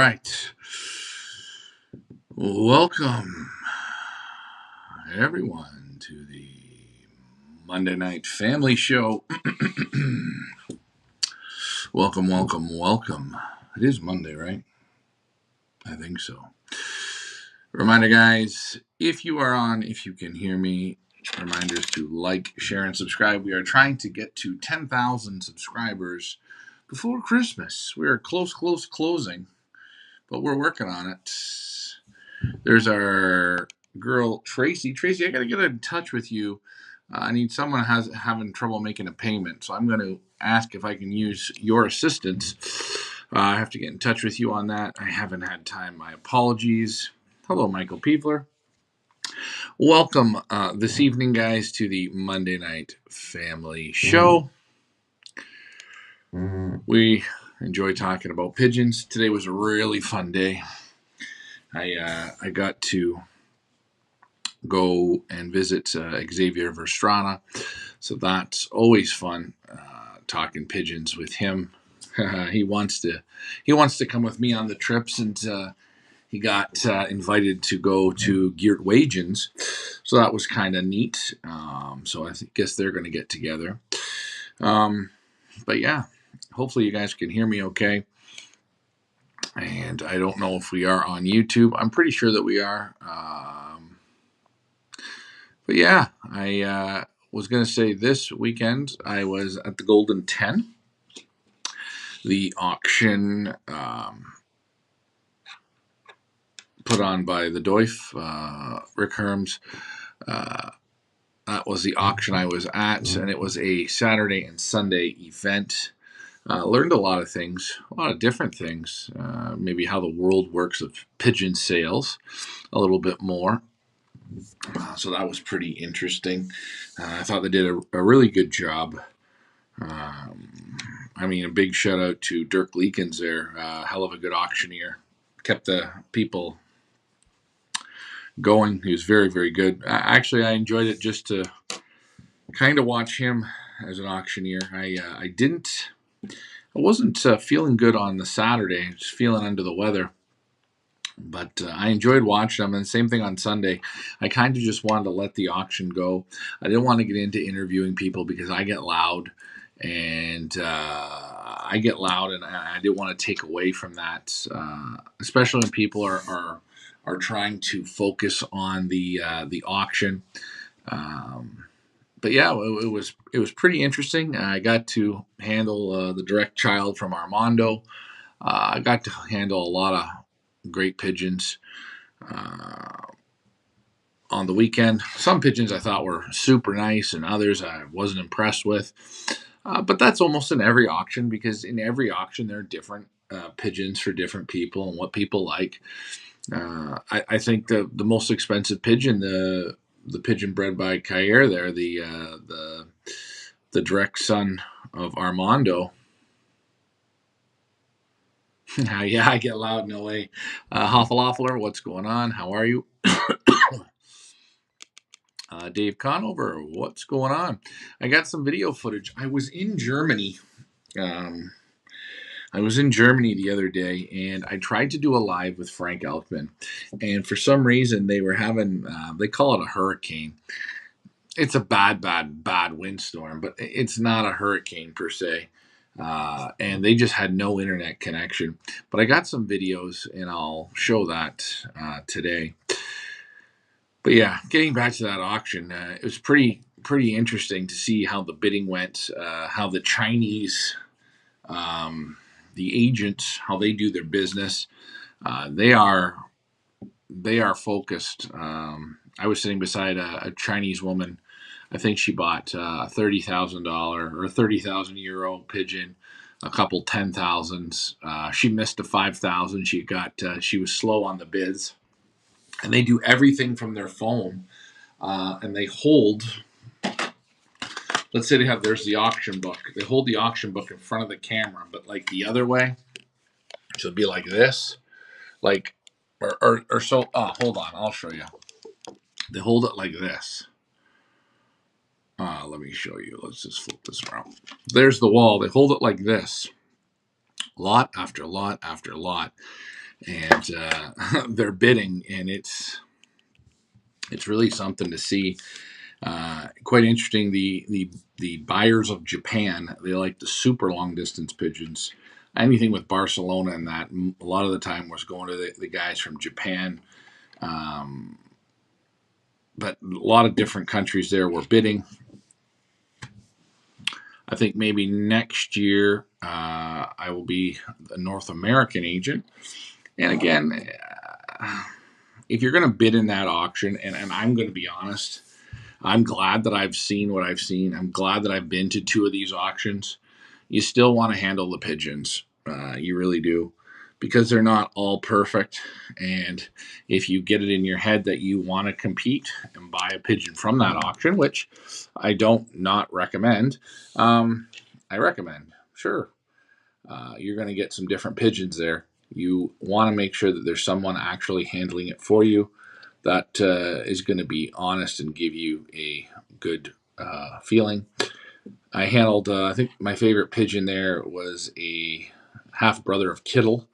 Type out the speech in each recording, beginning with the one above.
right. Welcome, everyone, to the Monday Night Family Show. welcome. It is Monday, right? I think so. Reminder, guys, if you can hear me, reminders to like, share, and subscribe. We are trying to get to 10,000 subscribers before Christmas. We are closing, but we're working on it. There's our girl Tracy. Tracy, I gotta get in touch with you. I need someone having trouble making a payment, so I'm going to ask if I can use your assistance. I have to get in touch with you on that. I haven't had time. My apologies. Hello, Michael Peevler. Welcome this evening, guys, to the Monday Night Family Show. We enjoy talking about pigeons. Today was a really fun day. I got to go and visit Xavier Verstrana, so that's always fun talking pigeons with him. He wants to come with me on the trips, and he got invited to go to Geert Wagens, so that was kind of neat. So I guess they're going to get together. But yeah, hopefully you guys can hear me okay. And I don't know if we are on YouTube. I'm pretty sure that we are. But yeah, I was going to say this weekend I was at the Golden 10, the auction put on by the Doif, Rick Herms. That was the auction I was at, and it was a Saturday and Sunday event. Learned a lot of things, a lot of different things, maybe how the world works of pigeon sales a little bit more. So that was pretty interesting. I thought they did a really good job. I mean, a big shout out to Dirk Leekens there. Hell of a good auctioneer. Kept the people going. He was very, very good. Actually, I enjoyed it just to kind of watch him as an auctioneer. I wasn't feeling good on the Saturday, just feeling under the weather. But I enjoyed watching them, and same thing on Sunday. I kind of just wanted to let the auction go. I didn't want to get into interviewing people because I get loud, and I didn't want to take away from that, especially when people are trying to focus on the auction. But yeah, it was pretty interesting. I got to handle the direct child from Armando. I got to handle a lot of great pigeons on the weekend. Some pigeons I thought were super nice, and others I wasn't impressed with. But that's almost in every auction, because in every auction there are different pigeons for different people and what people like. I think the most expensive pigeon, the pigeon bred by Cayer there, the direct son of Armando. Yeah, I get loud, no way. Hoffaloffler, what's going on? How are you? Dave Conover, what's going on? I got some video footage. I was in Germany. The other day, and I tried to do a live with Frank Elkman. And for some reason, they were having, they call it a hurricane. It's a bad windstorm, but it's not a hurricane per se. And they just had no internet connection. But I got some videos, and I'll show that today. But yeah, getting back to that auction, it was pretty interesting to see how the bidding went, how the Chinese, the agents, how they do their business. They are focused. I was sitting beside a Chinese woman. I think she bought a $30,000 or €30,000 pigeon, a couple 10,000s. She missed a 5,000. She was slow on the bids, and they do everything from their phone, and they hold. Let's say there's the auction book. They hold the auction book in front of the camera, but like the other way, so it'd be like this, like or so. Hold on, I'll show you. They hold it like this. Let me show you. Let's just flip this around. There's the wall. They hold it like this, lot after lot after lot. and they're bidding, and it's really something to see. Quite interesting. The buyers of Japan, they like the super long distance pigeons. Anything with Barcelona and that, a lot of the time was going to the guys from Japan. But a lot of different countries there were bidding. I think maybe next year I will be a North American agent. And again, if you're going to bid in that auction, and I'm going to be honest, I'm glad that I've seen what I've seen. I'm glad that I've been to 2 of these auctions. You still want to handle the pigeons. You really do. Because they're not all perfect. And if you get it in your head that you want to compete and buy a pigeon from that auction, which I don't not recommend, I recommend, sure. You're going to get some different pigeons there. You want to make sure that there's someone actually handling it for you that is going to be honest and give you a good feeling. I handled, I think my favorite pigeon there was a half brother of Kittle.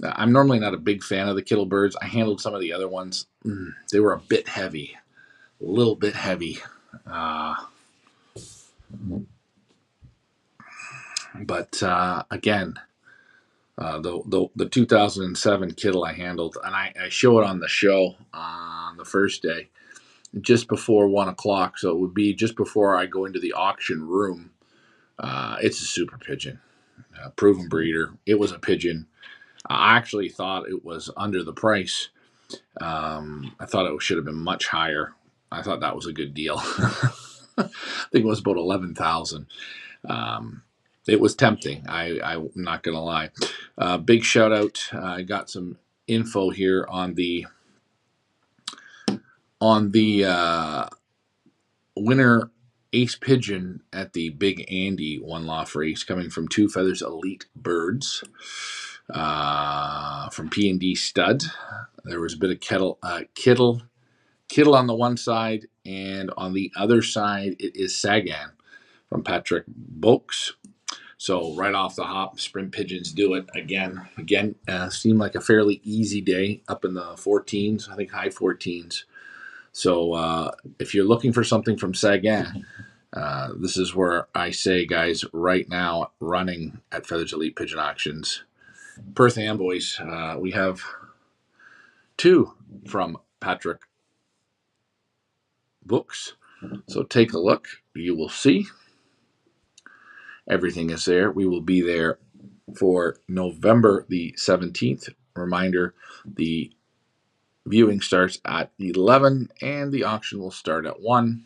I'm normally not a big fan of the Kittle birds. I handled some of the other ones. They were a bit heavy, a little bit heavy. But again, the 2007 Kittle I handled, and I show it on the show on the first day, just before 1 o'clock. So it would be just before I go into the auction room. It's a super pigeon, proven breeder. It was a pigeon. I actually thought it was under the price. I thought it should have been much higher. I thought that was a good deal. I think it was about 11,000. It was tempting. I'm not gonna lie. Big shout out. I got some info here on the winner ace pigeon at the Big Andy One Loft race, coming from Two Feathers Elite Birds from P&D Stud. There was a bit of Kittle on the one side, and on the other side it is Sagan from Patrick Boakes. So right off the hop, sprint pigeons do it again. Seemed like a fairly easy day, up in the 14s, I think high 14s. So if you're looking for something from Sagan, this is where I say, guys, right now, running at Feathers Elite Pigeon Auctions. Perth Amboys, we have 2 from Patrick Books. So take a look. You will see. Everything is there. We will be there for November the 17th. Reminder, the viewing starts at 11 and the auction will start at 1.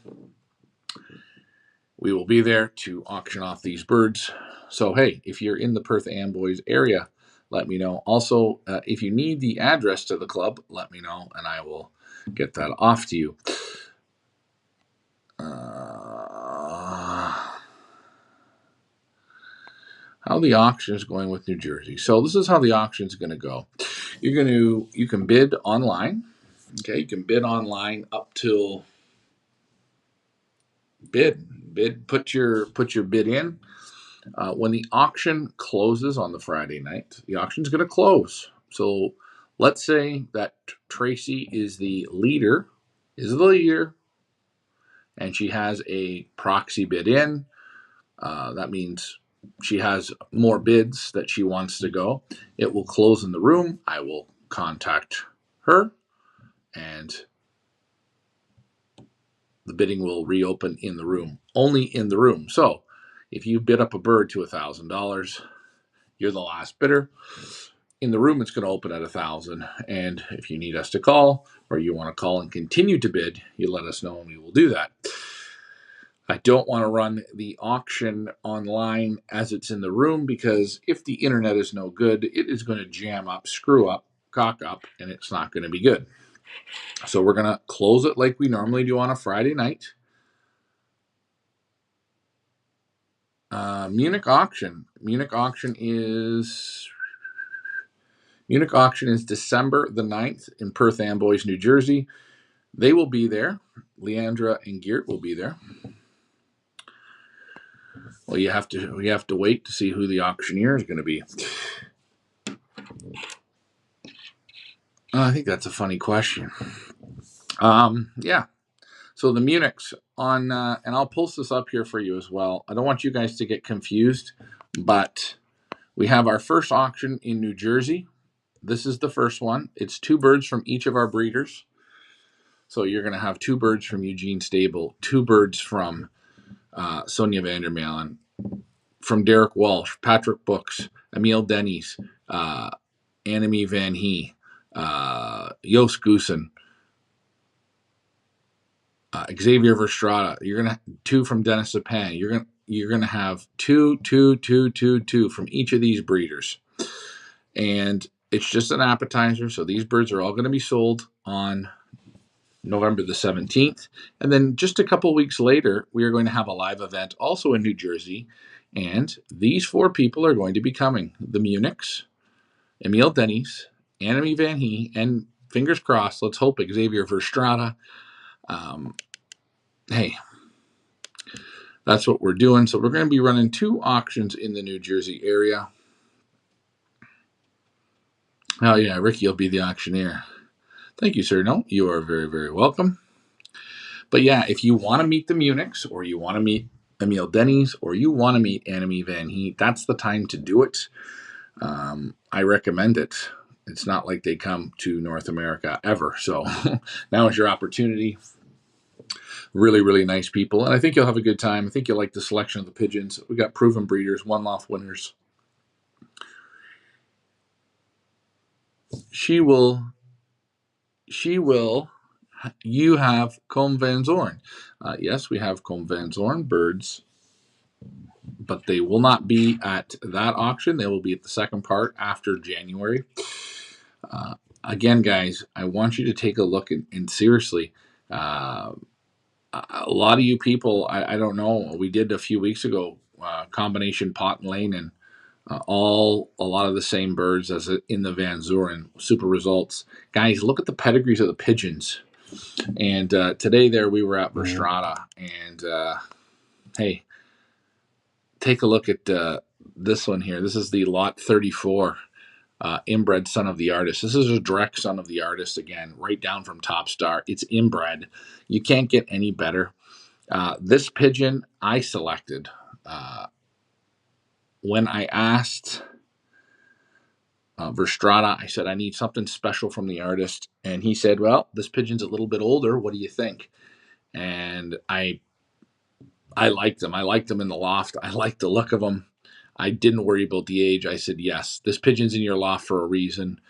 We will be there to auction off these birds. So, hey, if you're in the Perth Amboys area, let me know. Also, if you need the address to the club, let me know and I will get that off to you. How the auction is going with New Jersey. So this is how the auction is going to go. You can bid online. Okay, you can bid online up till put your bid in. When the auction closes on the Friday night, the auction's going to close. So let's say that Tracy is the leader, and she has a proxy bid in. That means she has more bids that she wants to go. It will close in the room. I will contact her, and the bidding will reopen in the room, only in the room. So if you bid up a bird to $1,000, you're the last bidder. In the room, it's going to open at 1,000. And if you need us to call, or you want to call and continue to bid, you let us know and we will do that. I don't want to run the auction online as it's in the room, because if the internet is no good, it is going to jam up, screw up, cock up, and it's not going to be good. So we're going to close it like we normally do on a Friday night. Munich auction. Munich auction is December the 9th in Perth Amboys, New Jersey. They will be there. Leandra and Geert will be there. Well, we have to wait to see who the auctioneer is going to be. I think that's a funny question. Yeah. So the Munichs on, and I'll post this up here for you as well. I don't want you guys to get confused, but we have our first auction in New Jersey. This is the first one. It's 2 birds from each of our breeders. So you're going to have 2 birds from Eugene Stable, 2 birds from Sonia Vandermalen, from Derek Walsh, Patrick Books, Emil Denny's, Annemie Van He, Joost Goosen, Xavier Verstrada. You're gonna 2 from Dennis Sapin. You're gonna have two from each of these breeders, and it's just an appetizer. So these birds are all going to be sold on November the 17th, and then just a couple weeks later, we are going to have a live event also in New Jersey, and these 4 people are going to be coming: the Munichs, Emil Denny's, Annemie Van He, and fingers crossed, let's hope Xavier Verstrada. Hey, that's what we're doing. So we're going to be running 2 auctions in the New Jersey area. Oh yeah, Ricky will be the auctioneer. Thank you, sir. No, you are very, very welcome. But yeah, if you want to meet the Munichs, or you want to meet Emil Denny's, or you want to meet Annemie Van He, that's the time to do it. I recommend it. It's not like they come to North America ever. So now is your opportunity. Really, really nice people. And I think you'll have a good time. I think you'll like the selection of the pigeons. We got proven breeders, 1 Loft winners. You have Combe Van Zorn. Yes, we have Combe Van Zorn birds, but they will not be at that auction. They will be at the second part after January. Again, guys, I want you to take a look and seriously, a lot of you people, I don't know, we did a few weeks ago, combination pot and lane, and a lot of the same birds as in the Van Zoren. Super results. Guys, look at the pedigrees of the pigeons. And today there we were at Verstrada, and hey, take a look at this one here. This is the lot 34 inbred son of the artist. This is a direct son of the artist, again, right down from Top Star. It's inbred. You can't get any better. This pigeon I selected when I asked Verstrada, I said, I need something special from the artist. And he said, well, this pigeon's a little bit older. What do you think? And I liked them. I liked them in the loft. I liked the look of them. I didn't worry about the age. I said, yes, this pigeon's in your loft for a reason.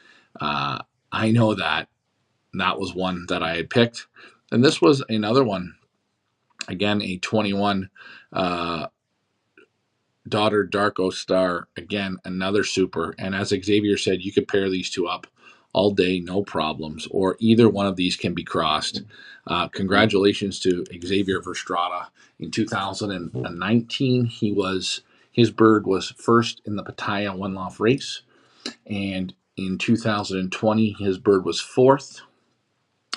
I know that. And that was one that I had picked. And this was another one. Again, a 21 daughter Darko Star. Again, another super. And as Xavier said, you could pair these 2 up all day, no problems. Or either one of these can be crossed. Congratulations to Xavier Verstrada. In 2019, his bird was first in the Pattaya 1 Loft race. And in 2020, his bird was 4th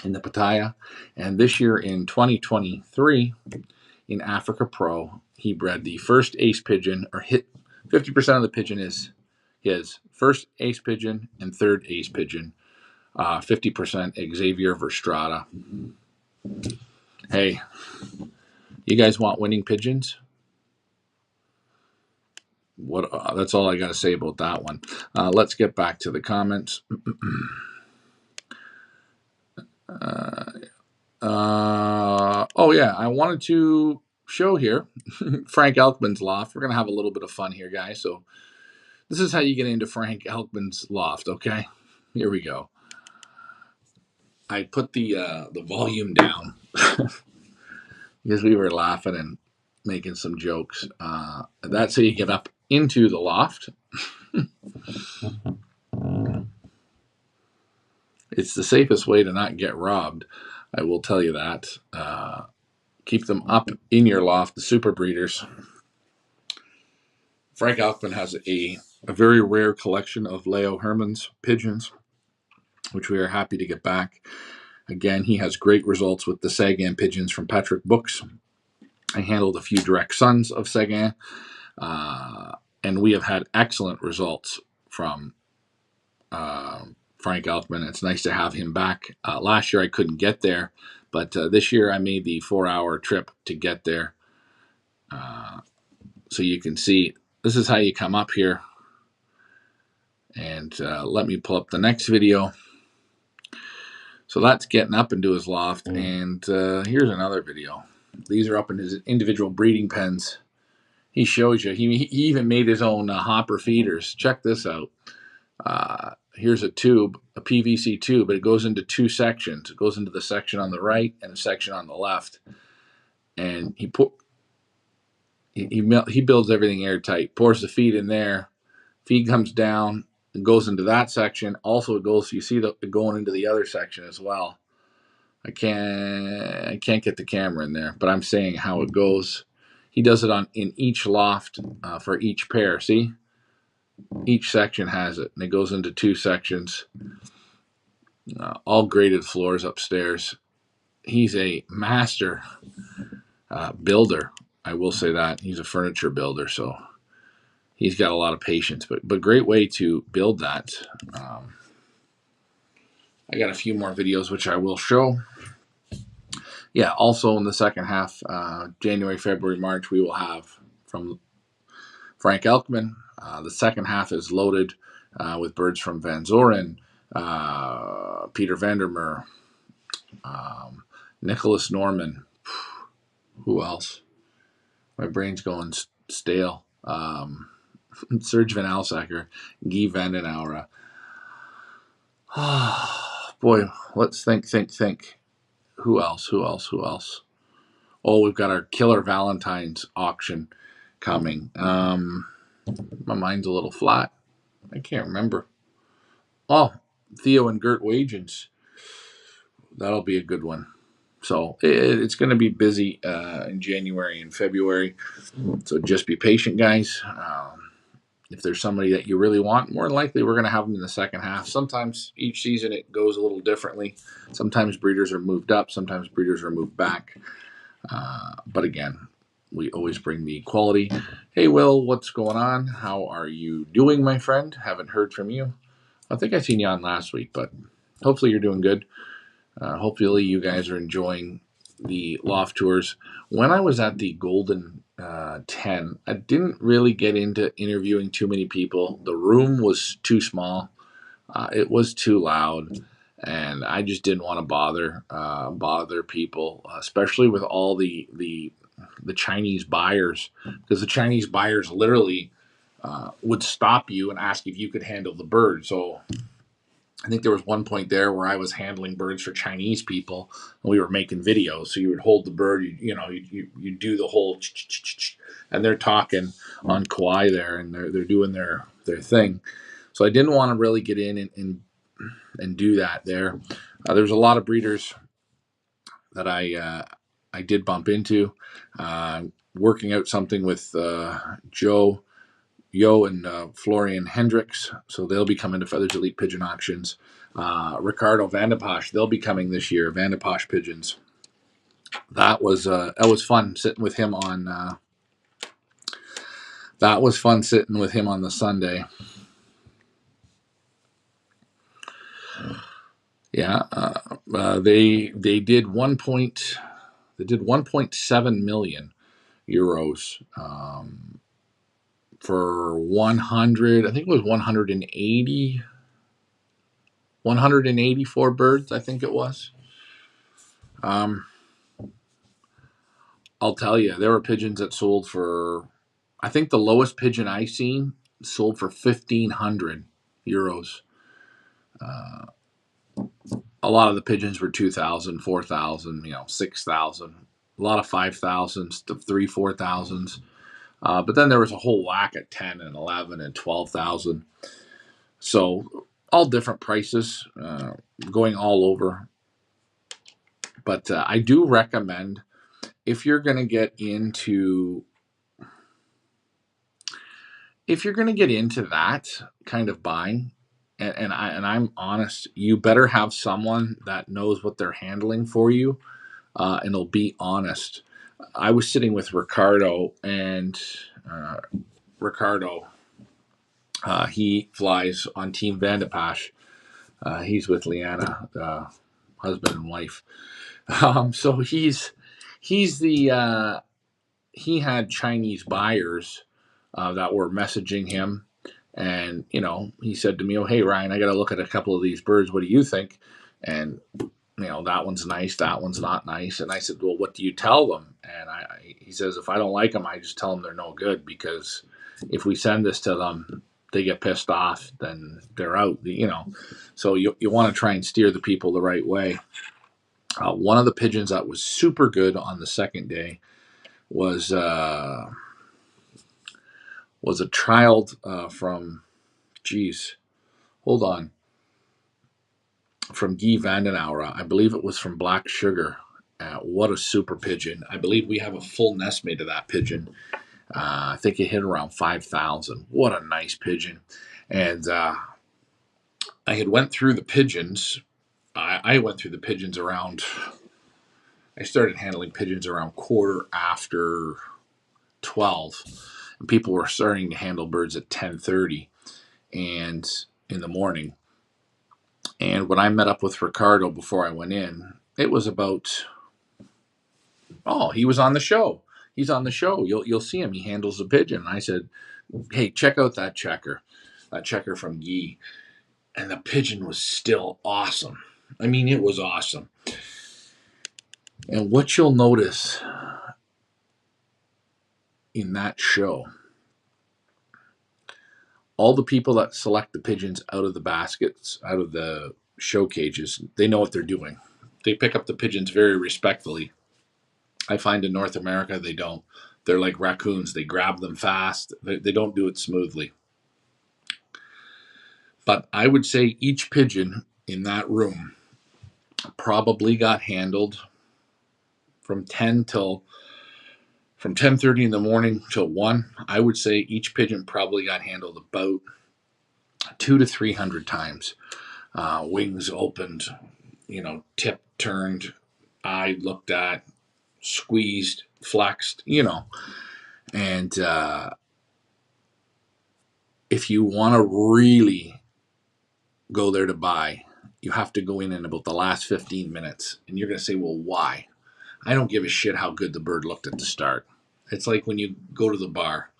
in the Pattaya. And this year in 2023, in Africa Pro, he bred the first ace pigeon, or hit 50% of the pigeon is his. First ace pigeon and third ace pigeon. 50% Xavier Verstrada. Hey, you guys want winning pigeons? That's all I got to say about that one. Let's get back to the comments. Oh yeah, I wanted to show here Frank Elkman's loft. We're gonna have a little bit of fun here, guys. So this is how you get into Frank Elkman's loft. Okay, here we go. I put the volume down because we were laughing and making some jokes. That's how you get up into the loft. It's the safest way to not get robbed. I will tell you that. Keep them up in your loft, the super breeders. Frank Elkman has a very rare collection of Leo Herman's pigeons, which we are happy to get back. Again, he has great results with the Sagan pigeons from Patrick Books. I handled a few direct sons of Sagan, and we have had excellent results from Frank Elkman. It's nice to have him back. Last year I couldn't get there, but this year I made the 4-hour trip to get there. So you can see this is how you come up here. And let me pull up the next video. So that's getting up into his loft. And here's another video. These are up in his individual breeding pens. He shows you. He even made his own hopper feeders. Check this out. Here's a tube, a PVC tube, but it goes into two sections. It goes into the section on the right and a section on the left. And he builds everything airtight. Pours the feed in there. Feed comes down and goes into that section. Also, it goes. You see it going into the other section as well. I can't get the camera in there, but I'm saying how it goes. He does it in each loft for each pair. See, each section has it, and it goes into two sections. All graded floors upstairs. He's a master builder. I will say that he's a furniture builder, so he's got a lot of patience. But great way to build that. I got a few more videos which I will show. Yeah, also in the second half, January, February, March, we will have from Frank Elkman. The second half is loaded with birds from Van Zoren, Peter Vandermeer, Nicholas Norman. Who else? My brain's going stale. Serge Van Alsacker, Guy Vandenauer. Boy, let's think. Who else? Oh, we've got our Killer Valentine's auction coming. My mind's a little flat. I can't remember. Oh, Theo and Gert Wagens. That'll be a good one. So it's going to be busy in January and February. So just be patient, guys. If there's somebody that you really want, more than likely we're going to have them in the second half. Sometimes each season it goes a little differently. Sometimes breeders are moved up. Sometimes breeders are moved back. But again, we always bring the quality. Hey, Will, what's going on? How are you doing, my friend? Haven't heard from you. I think I seen you on last week, but hopefully you're doing good. Hopefully you guys are enjoying the loft tours. When I was at the Golden 10, I didn't really get into interviewing too many people. The room was too small. It was too loud. And I just didn't want to bother people, especially with all the Chinese buyers, because the Chinese buyers literally would stop you and ask if you could handle the bird. So I think there was one point there where I was handling birds for Chinese people, and we were making videos. So you would hold the bird, you do the whole, and they're talking on Kauai there, and they're doing their thing. So I didn't want to really get in and do that there. There's a lot of breeders that I did bump into, working out something with Yo and Florian Hendricks, so they'll be coming to Feathers Elite Pigeon Auctions. Ricardo Vandeposh, they'll be coming this year. Vandeposh Pigeons. That was fun sitting with him on. That was fun sitting with him on the Sunday. Yeah, they did 1.7 million euros for 100. I think it was 184 birds. I think it was. I'll tell you, there were pigeons that sold for. I think the lowest pigeon I seen sold for 1,500 euros. A lot of the pigeons were 2,000, 4,000, 6,000. A lot of 5,000s to 4,000s. But then there was a whole whack at 10 and 11 and 12,000. So all different prices, going all over. But I do recommend, if you're going to get into that kind of buying, and I'm honest, you better have someone that knows what they're handling for you, and will be honest. I was sitting with Ricardo, and Ricardo, he flies on Team Vandeposh, He's with Leanna, husband and wife. So he's the he had Chinese buyers that were messaging him, and he said to me, "Oh, hey Ryan, I got to look at a couple of these birds. What do you think?" And that one's nice, that one's not nice. And I said, "Well, what do you tell them?" And he says, "If I don't like them, I just tell them they're no good, because if we send this to them, they get pissed off, then they're out." So you want to try and steer the people the right way. One of the pigeons that was super good on the second day was a child from, geez, hold on, from Guy Vandenauer. I believe it was from Black Sugar. What a super pigeon. I believe we have a full nest made of that pigeon. I think it hit around 5,000. What a nice pigeon. And I had went through the pigeons. I went through the pigeons around, I started handling pigeons around quarter after 12. And people were starting to handle birds at 10:30 and in the morning. And when I met up with Ricardo before I went in, it was about, oh, he was on the show. He's on the show. You'll see him. He handles the pigeon. And I said, "Hey, check out that checker from Guy." And the pigeon was still awesome. I mean, it was awesome. And what you'll notice in that show, all the people that select the pigeons out of the baskets, out of the show cages, they know what they're doing. They pick up the pigeons very respectfully. I find in North America, they don't. They're like raccoons. They grab them fast. They don't do it smoothly. But I would say each pigeon in that room probably got handled from 10:30 in the morning till 1. I would say each pigeon probably got handled about 200 to 300 times. Wings opened, tip turned, eye looked at, squeezed, flexed, and if you want to really go there to buy, you have to go in about the last 15 minutes. And you're going to say, "Well, why?" I don't give a shit how good the bird looked at the start. It's like when you go to the bar,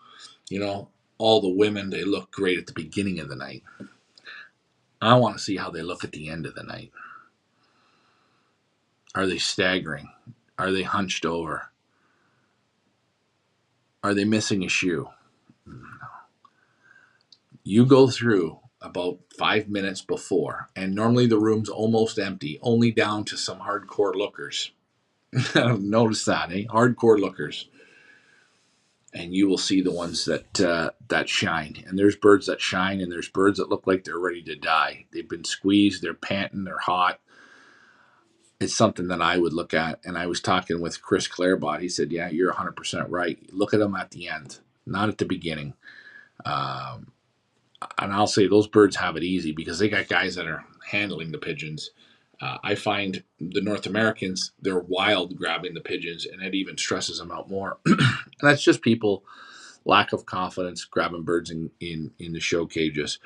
all the women, they look great at the beginning of the night. I want to see how they look at the end of the night. Are they staggering? Are they hunched over? Are they missing a shoe? You go through about 5 minutes before, and normally the room's almost empty, only down to some hardcore lookers. Notice that, eh? Hardcore lookers. And you will see the ones that shine. And there's birds that shine, and there's birds that look like they're ready to die. They've been squeezed, they're panting, they're hot. It's something that I would look at. And I was talking with Chris Clarebot. He said, "Yeah, you're 100% right. Look at them at the end, not at the beginning." And I'll say those birds have it easy because they got guys that are handling the pigeons. I find the North Americans, they're wild grabbing the pigeons, and it even stresses them out more. And that's just people lack of confidence grabbing birds in the show cages.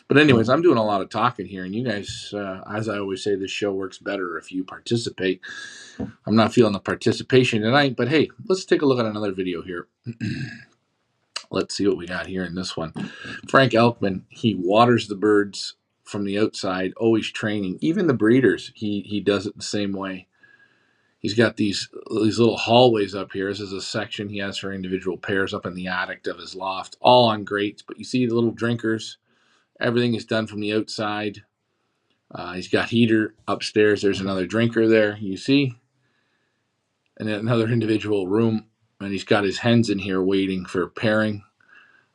But anyways, I'm doing a lot of talking here, and you guys, as I always say, this show works better if you participate. I'm not feeling the participation tonight, but hey, let's take a look at another video here. Let's see what we got here in this one. Frank Elman, he waters the birds from the outside, always training. Even the breeders, he does it the same way. He's got these little hallways up here. This is a section he has for individual pairs up in the attic of his loft, all on grates. But you see the little drinkers. Everything is done from the outside. He's got heater upstairs. There's another drinker there, you see. And then another individual room. And he's got his hens in here waiting for pairing.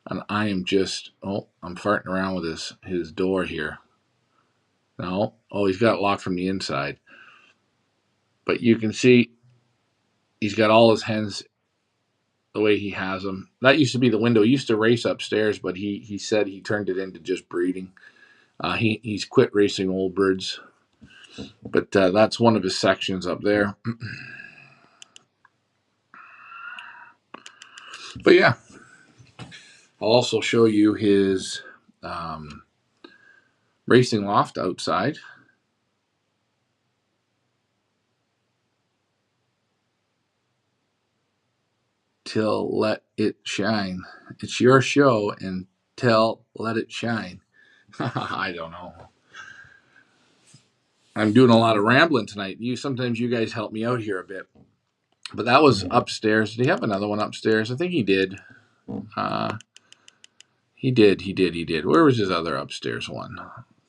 And I am just, I'm farting around with his door here. No, he's got it locked from the inside. But you can see he's got all his hens the way he has them. That used to be the window. He used to race upstairs, but he said he turned it into just breeding. He's quit racing old birds. But that's one of his sections up there. But yeah, I'll also show you his Racing Loft outside. Till let it shine. It's your show, and let it shine. I don't know. I'm doing a lot of rambling tonight. Sometimes you guys help me out here a bit. But that was upstairs. Did he have another one upstairs? I think he did. He did. Where was his other upstairs one?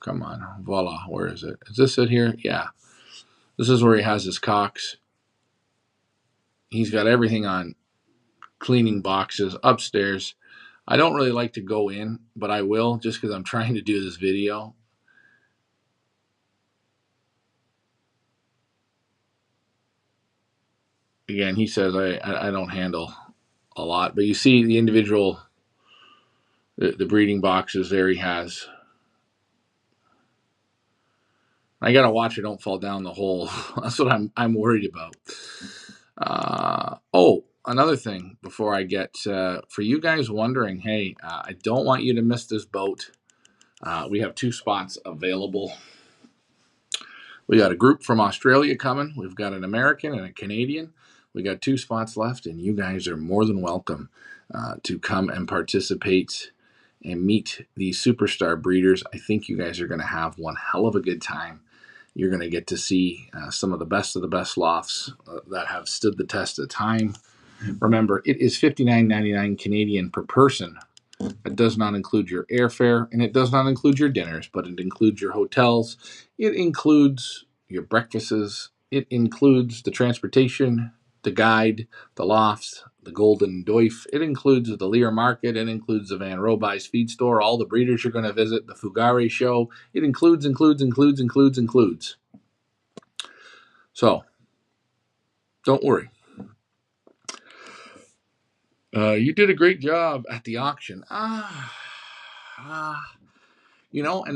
Come on. Voila. Where is it? Is this it here? Yeah. This is where he has his cocks. He's got everything on cleaning boxes upstairs. I don't really like to go in, but I will just because I'm trying to do this video. Again, he says I don't handle a lot, but you see the individual, the breeding boxes there he has. I gotta watch it don't fall down the hole. That's what I'm worried about. Another thing before I get for you guys wondering, hey, I don't want you to miss this boat. We have 2 spots available. We got a group from Australia coming. We've got an American and a Canadian. We got 2 spots left, and you guys are more than welcome to come and participate and meet these superstar breeders. I think you guys are going to have one hell of a good time. You're going to get to see some of the best lofts that have stood the test of time. Remember, it is $59.99 Canadian per person. It does not include your airfare, and it does not include your dinners, but it includes your hotels. It includes your breakfasts. It includes the transportation, the guide, the lofts, the Golden Doif. It includes the Lear Market. It includes the Van Roby's feed store, all the breeders you're going to visit, the Fugare show. It includes. So, don't worry. You did a great job at the auction. And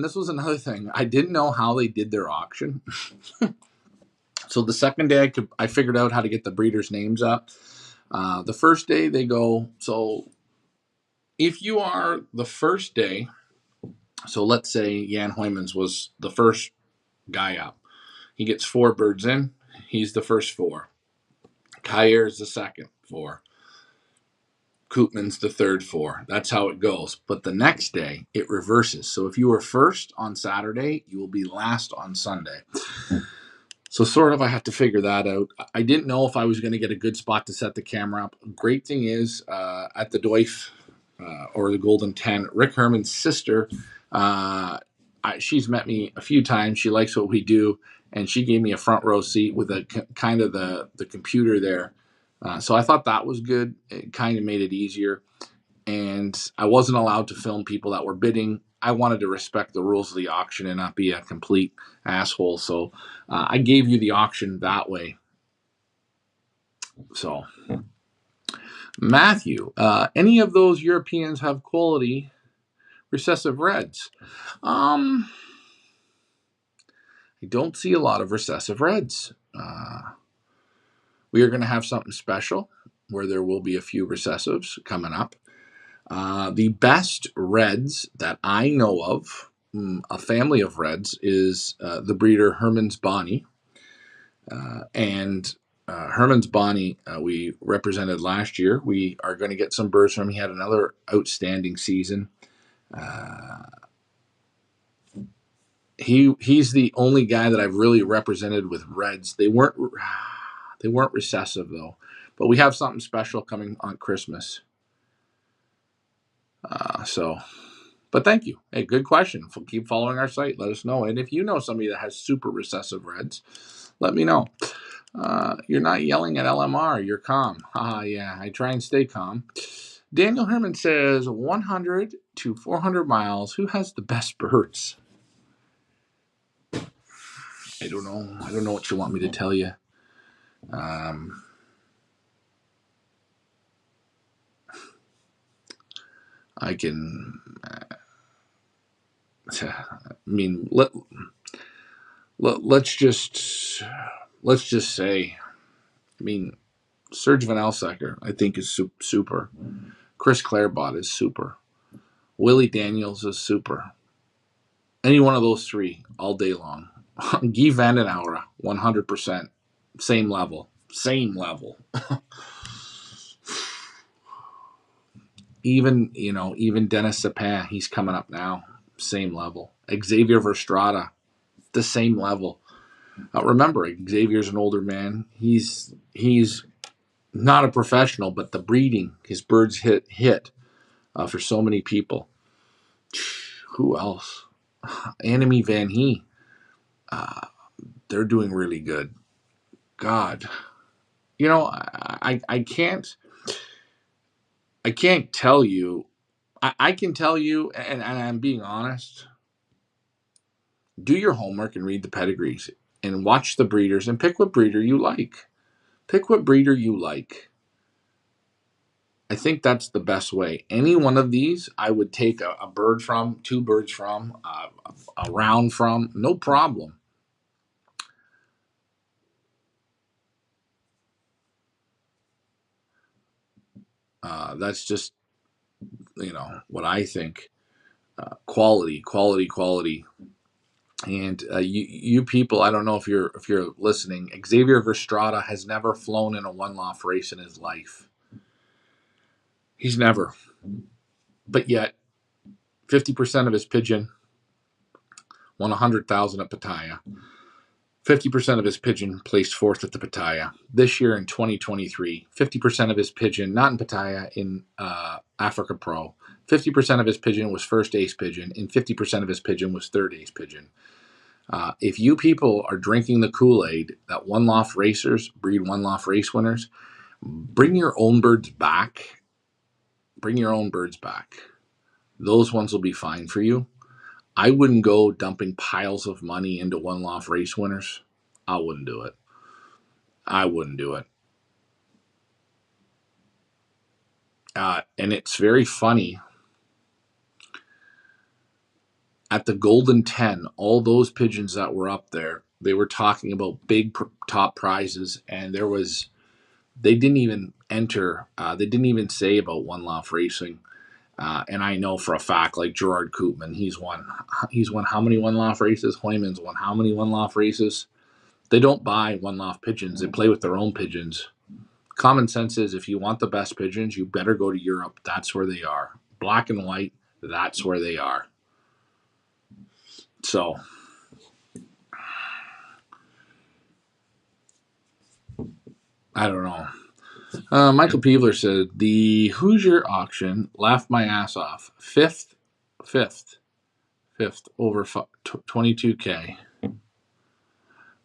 this was another thing. I didn't know how they did their auction. So the second day I figured out how to get the breeders' names up. The first day they go, so if you are the first day, so let's say Jan Hoymans was the first guy up. He gets 4 birds in. He's the first 4. Kyer is the second 4. Koopman's the third 4. That's how it goes. But the next day, it reverses. So if you were first on Saturday, you will be last on Sunday. So sort of I have to figure that out. I didn't know if I was going to get a good spot to set the camera up. Great thing is, at the Doif or the Golden 10, Rick Herman's sister, she's met me a few times. She likes what we do, and she gave me a front row seat with kind of the computer there. So I thought that was good. It kind of made it easier. And I wasn't allowed to film people that were bidding. I wanted to respect the rules of the auction and not be a complete asshole. So I gave you the auction that way. So, Matthew, any of those Europeans have quality recessive reds? I don't see a lot of recessive reds. We are going to have something special where there will be a few recessives coming up. The best reds that I know of, a family of reds, is the breeder Herman's Bonnie. And Herman's Bonnie, we represented last year. We are going to get some birds from him. He had another outstanding season. He's the only guy that I've really represented with reds. They weren't recessive though, but we have something special coming on Christmas. But thank you. Hey, good question. Keep following our site. Let us know. And if you know somebody that has super recessive reds, let me know. You're not yelling at LMR. You're calm. Yeah, I try and stay calm. Daniel Herman says 100 to 400 miles. Who has the best birds? I don't know. I don't know what you want me to tell you. I can. Let's just say. Serge Van Elsecker, I think, is super. Chris Clarebot is super. Willie Daniels is super. Any one of those three all day long. Guy Vandenauer, 100%. Same level. Same level. Even Dennis Sapin, he's coming up now. Same level. Xavier Verstrada, the same level. Remember, Xavier's an older man. He's not a professional, but the breeding, his birds hit for so many people. Who else? Anime Van He. They're doing really good. God, I can't tell you. I can tell you, and I'm being honest. Do your homework and read the pedigrees and watch the breeders and pick what breeder you like. Pick what breeder you like. I think that's the best way. Any one of these, I would take a bird from, two birds from, a round from, no problem. That's just, what I think. Quality, quality, quality. And you people, I don't know if you're listening. Xavier Verstrada has never flown in a one loft race in his life. He's never. But yet, 50% of his pigeon won 100,000 at Pattaya. 50% of his pigeon placed fourth at the Pattaya. This year in 2023, 50% of his pigeon, not in Pattaya, in Africa Pro, 50% of his pigeon was first ace pigeon, and 50% of his pigeon was third ace pigeon. If you people are drinking the Kool-Aid that one loft racers breed one loft race winners, bring your own birds back. Bring your own birds back. Those ones will be fine for you. I wouldn't go dumping piles of money into one loft race winners. I wouldn't do it. I wouldn't do it. And it's very funny. At the Golden 10, all those pigeons that were up there, they were talking about big top prizes, and they didn't even enter, they didn't even say about one loft racing. And I know for a fact, like Gerard Koopman, he's won how many one loft races? Hoyman's won how many one loft races? They don't buy one loft pigeons. They play with their own pigeons. Common sense is if you want the best pigeons, you better go to Europe. That's where they are. Black and white, that's where they are. So, I don't know. Michael Peevler said, the Hoosier auction laughed my ass off. Fifth over 22K.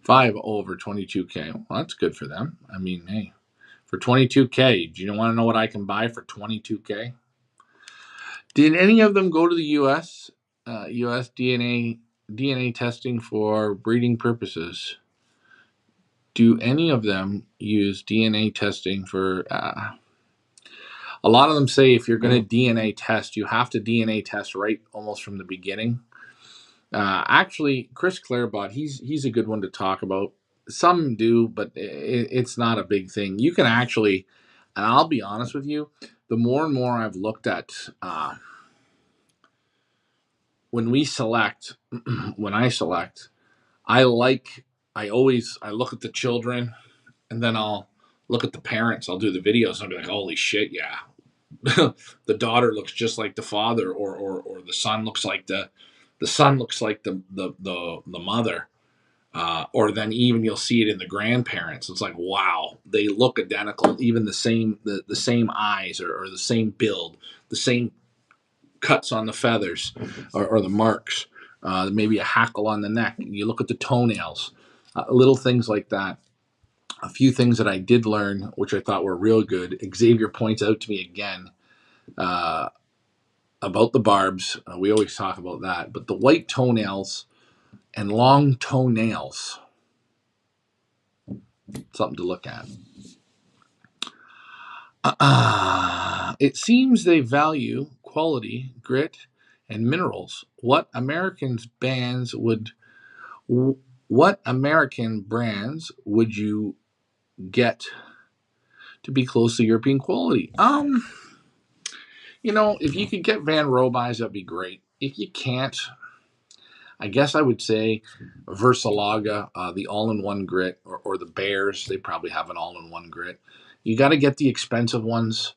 5 over 22K. Well, that's good for them. I mean, hey, for 22K, do you want to know what I can buy for 22K? Did any of them go to the U.S. U.S. DNA testing for breeding purposes? Do any of them use DNA testing for? A lot of them say if you're going to DNA test, you have to DNA test right almost from the beginning. Actually, Chris Clarebot, he's a good one to talk about. Some do, but it's not a big thing. You can actually, and I'll be honest with you, the more and more I've looked at when we select, when I select, I look at the children, and then I'll look at the parents. I'll do the videos, and I'll be like, holy shit, yeah. The daughter looks just like the father, or the son looks like the mother. Or then even you'll see it in the grandparents. It's like, wow, they look identical. Even the same eyes or the same build, the same cuts on the feathers or the marks. Maybe a hackle on the neck. You look at the toenails, little things like that. A few things that I did learn, which I thought were real good. Xavier points out to me again about the barbs. We always talk about that, but the white toenails and long toenails. Something to look at. It seems they value quality, grit, and minerals. What American brands would you get to be close to European quality? If you could get Van Robys, that'd be great. If you can't, I guess I would say Versalaga, the all-in-one grit, or the Bears. They probably have an all-in-one grit. You got to get the expensive ones.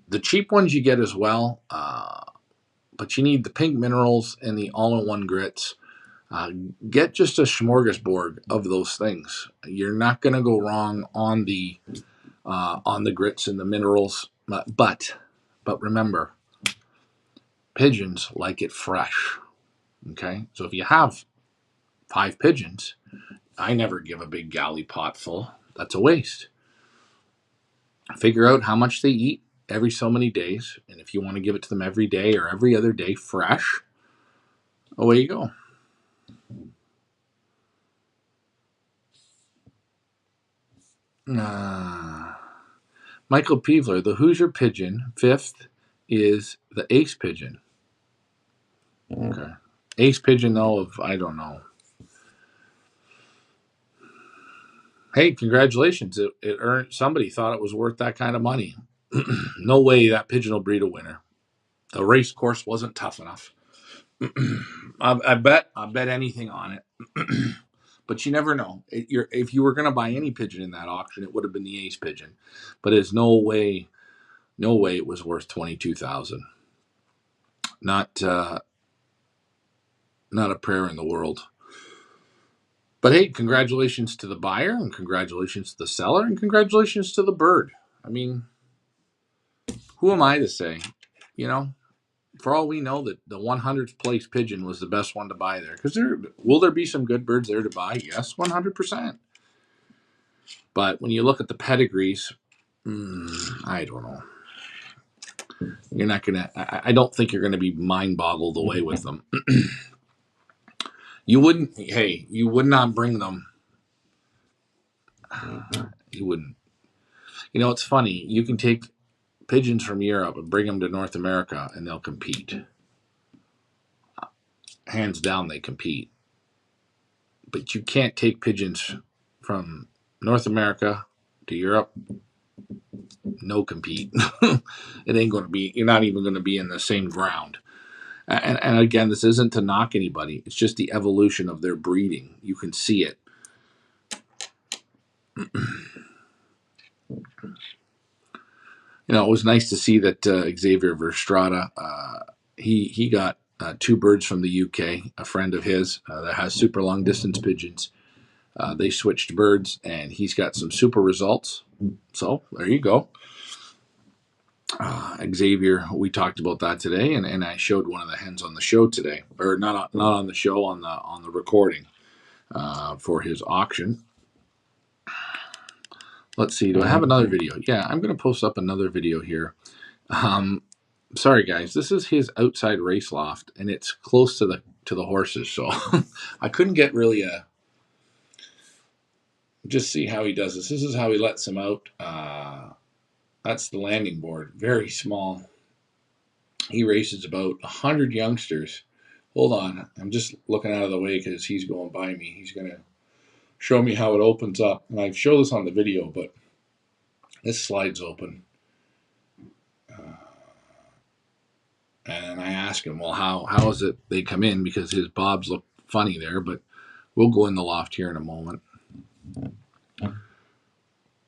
The cheap ones you get as well, but you need the pink minerals and the all-in-one grits. Get just a smorgasbord of those things. You're not going to go wrong on the grits and the minerals. But remember, pigeons like it fresh. Okay, so if you have 5 pigeons, I never give a big galley pot full. That's a waste. Figure out how much they eat every so many days, and if you want to give it to them every day or every other day fresh, away you go. Michael Peevler, the Hoosier pigeon, 5th is the ace pigeon. Okay. Ace pigeon, though, of, I don't know. Hey, congratulations. It earned, somebody thought it was worth that kind of money. No way that pigeon will breed a winner. The race course wasn't tough enough. I bet anything on it. But you never know. If you were going to buy any pigeon in that auction, it would have been the ace pigeon. But there's no way it was worth $22,000. Not a prayer in the world. But hey, congratulations to the buyer, and congratulations to the seller, and congratulations to the bird. I mean, who am I to say? You know, for all we know, that the 100th place pigeon was the best one to buy there. Because will there be some good birds there to buy? Yes, 100%. But when you look at the pedigrees, I don't know. You're not gonna. I don't think you're gonna be mind boggled away with them. You wouldn't. Hey, you would not bring them. You wouldn't. You know, it's funny. You can take pigeons from Europe and bring them to North America, and they'll compete. Hands down, they compete. But you can't take pigeons from North America to Europe. No compete. It ain't going to be. You're not even going to be in the same ground. And again, this isn't to knock anybody. It's just the evolution of their breeding. You can see it. You know, it was nice to see that Xavier Verstrada, he got 2 birds from the UK, a friend of his that has super long distance pigeons. They switched birds, and he's got some super results. So there you go. Xavier, we talked about that today, and I showed one of the hens on the show today, or not on the show, on the recording for his auction. Let's see. Do I have another video? Yeah, I'm going to post up another video here. Sorry guys, this is his outside race loft, and it's close to the horses, so I couldn't get really just see how he does this. This is how he lets them out. That's the landing board, very small. He races about 100 youngsters. Hold on, I'm just looking out of the way because he's going by me. He's going to show me how it opens up, and I show this on the video, but this slides open. And I ask him, well, how is it they come in? Because his bobs look funny there, but we'll go in the loft here in a moment.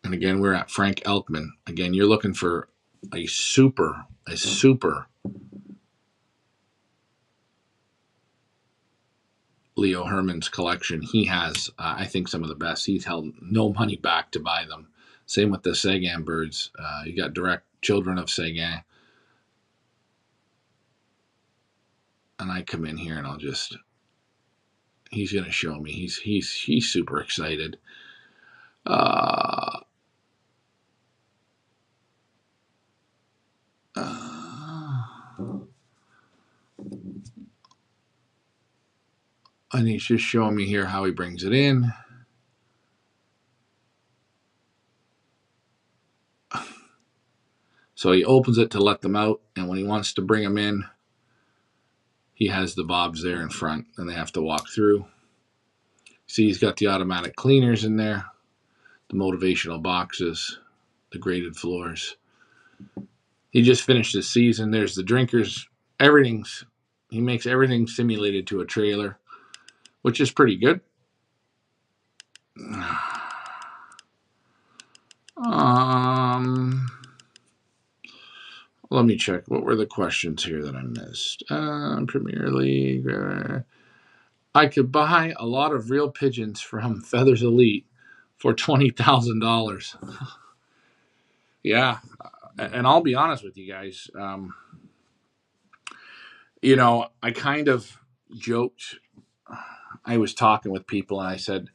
And again, we're at Frank Elman. Again, you're looking for a super Leo Herman's collection. He has, I think, some of the best. He's held no money back to buy them. Same with the Sagan birds. You got direct children of Sagan. And I come in here and I'll just, he's going to show me. He's super excited. And he's just showing me here how he brings it in. So he opens it to let them out, and when he wants to bring them in, he has the bobs there in front, and they have to walk through. See, he's got the automatic cleaners in there, the motivational boxes, the graded floors. He just finished his season. There's the drinkers. He makes everything simulated to a trailer. which is pretty good. Let me check. What were the questions here that I missed? Premier League. I could buy a lot of real pigeons from Feathers Elite for $20,000. Yeah, and I'll be honest with you guys. I kind of joked. I was talking with people, and I said,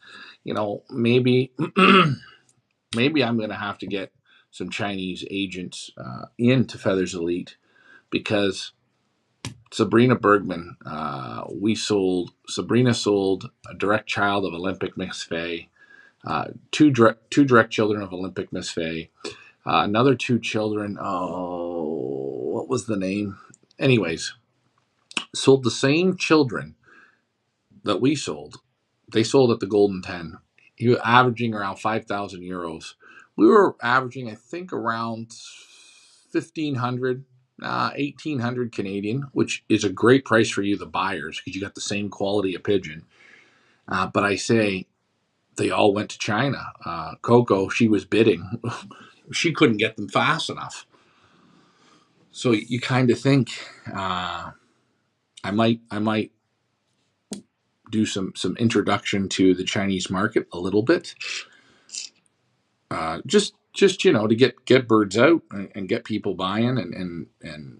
maybe maybe I'm going to have to get some Chinese agents into Feathers Elite because Sabrina Bergman, Sabrina sold a direct child of Olympic Miss Fay, two direct children of Olympic Miss Fay, another two children. Oh, what was the name? Anyways, sold the same children that we sold. They sold at the Golden 10. He was averaging around 5,000 euros. We were averaging, I think, around 1,500, 1,800 Canadian, which is a great price for you, the buyers, because you got the same quality of pigeon. But I say they all went to China. Coco, she was bidding. She couldn't get them fast enough. So you kind of think I might do some introduction to the Chinese market a little bit, just to get birds out and get people buying, and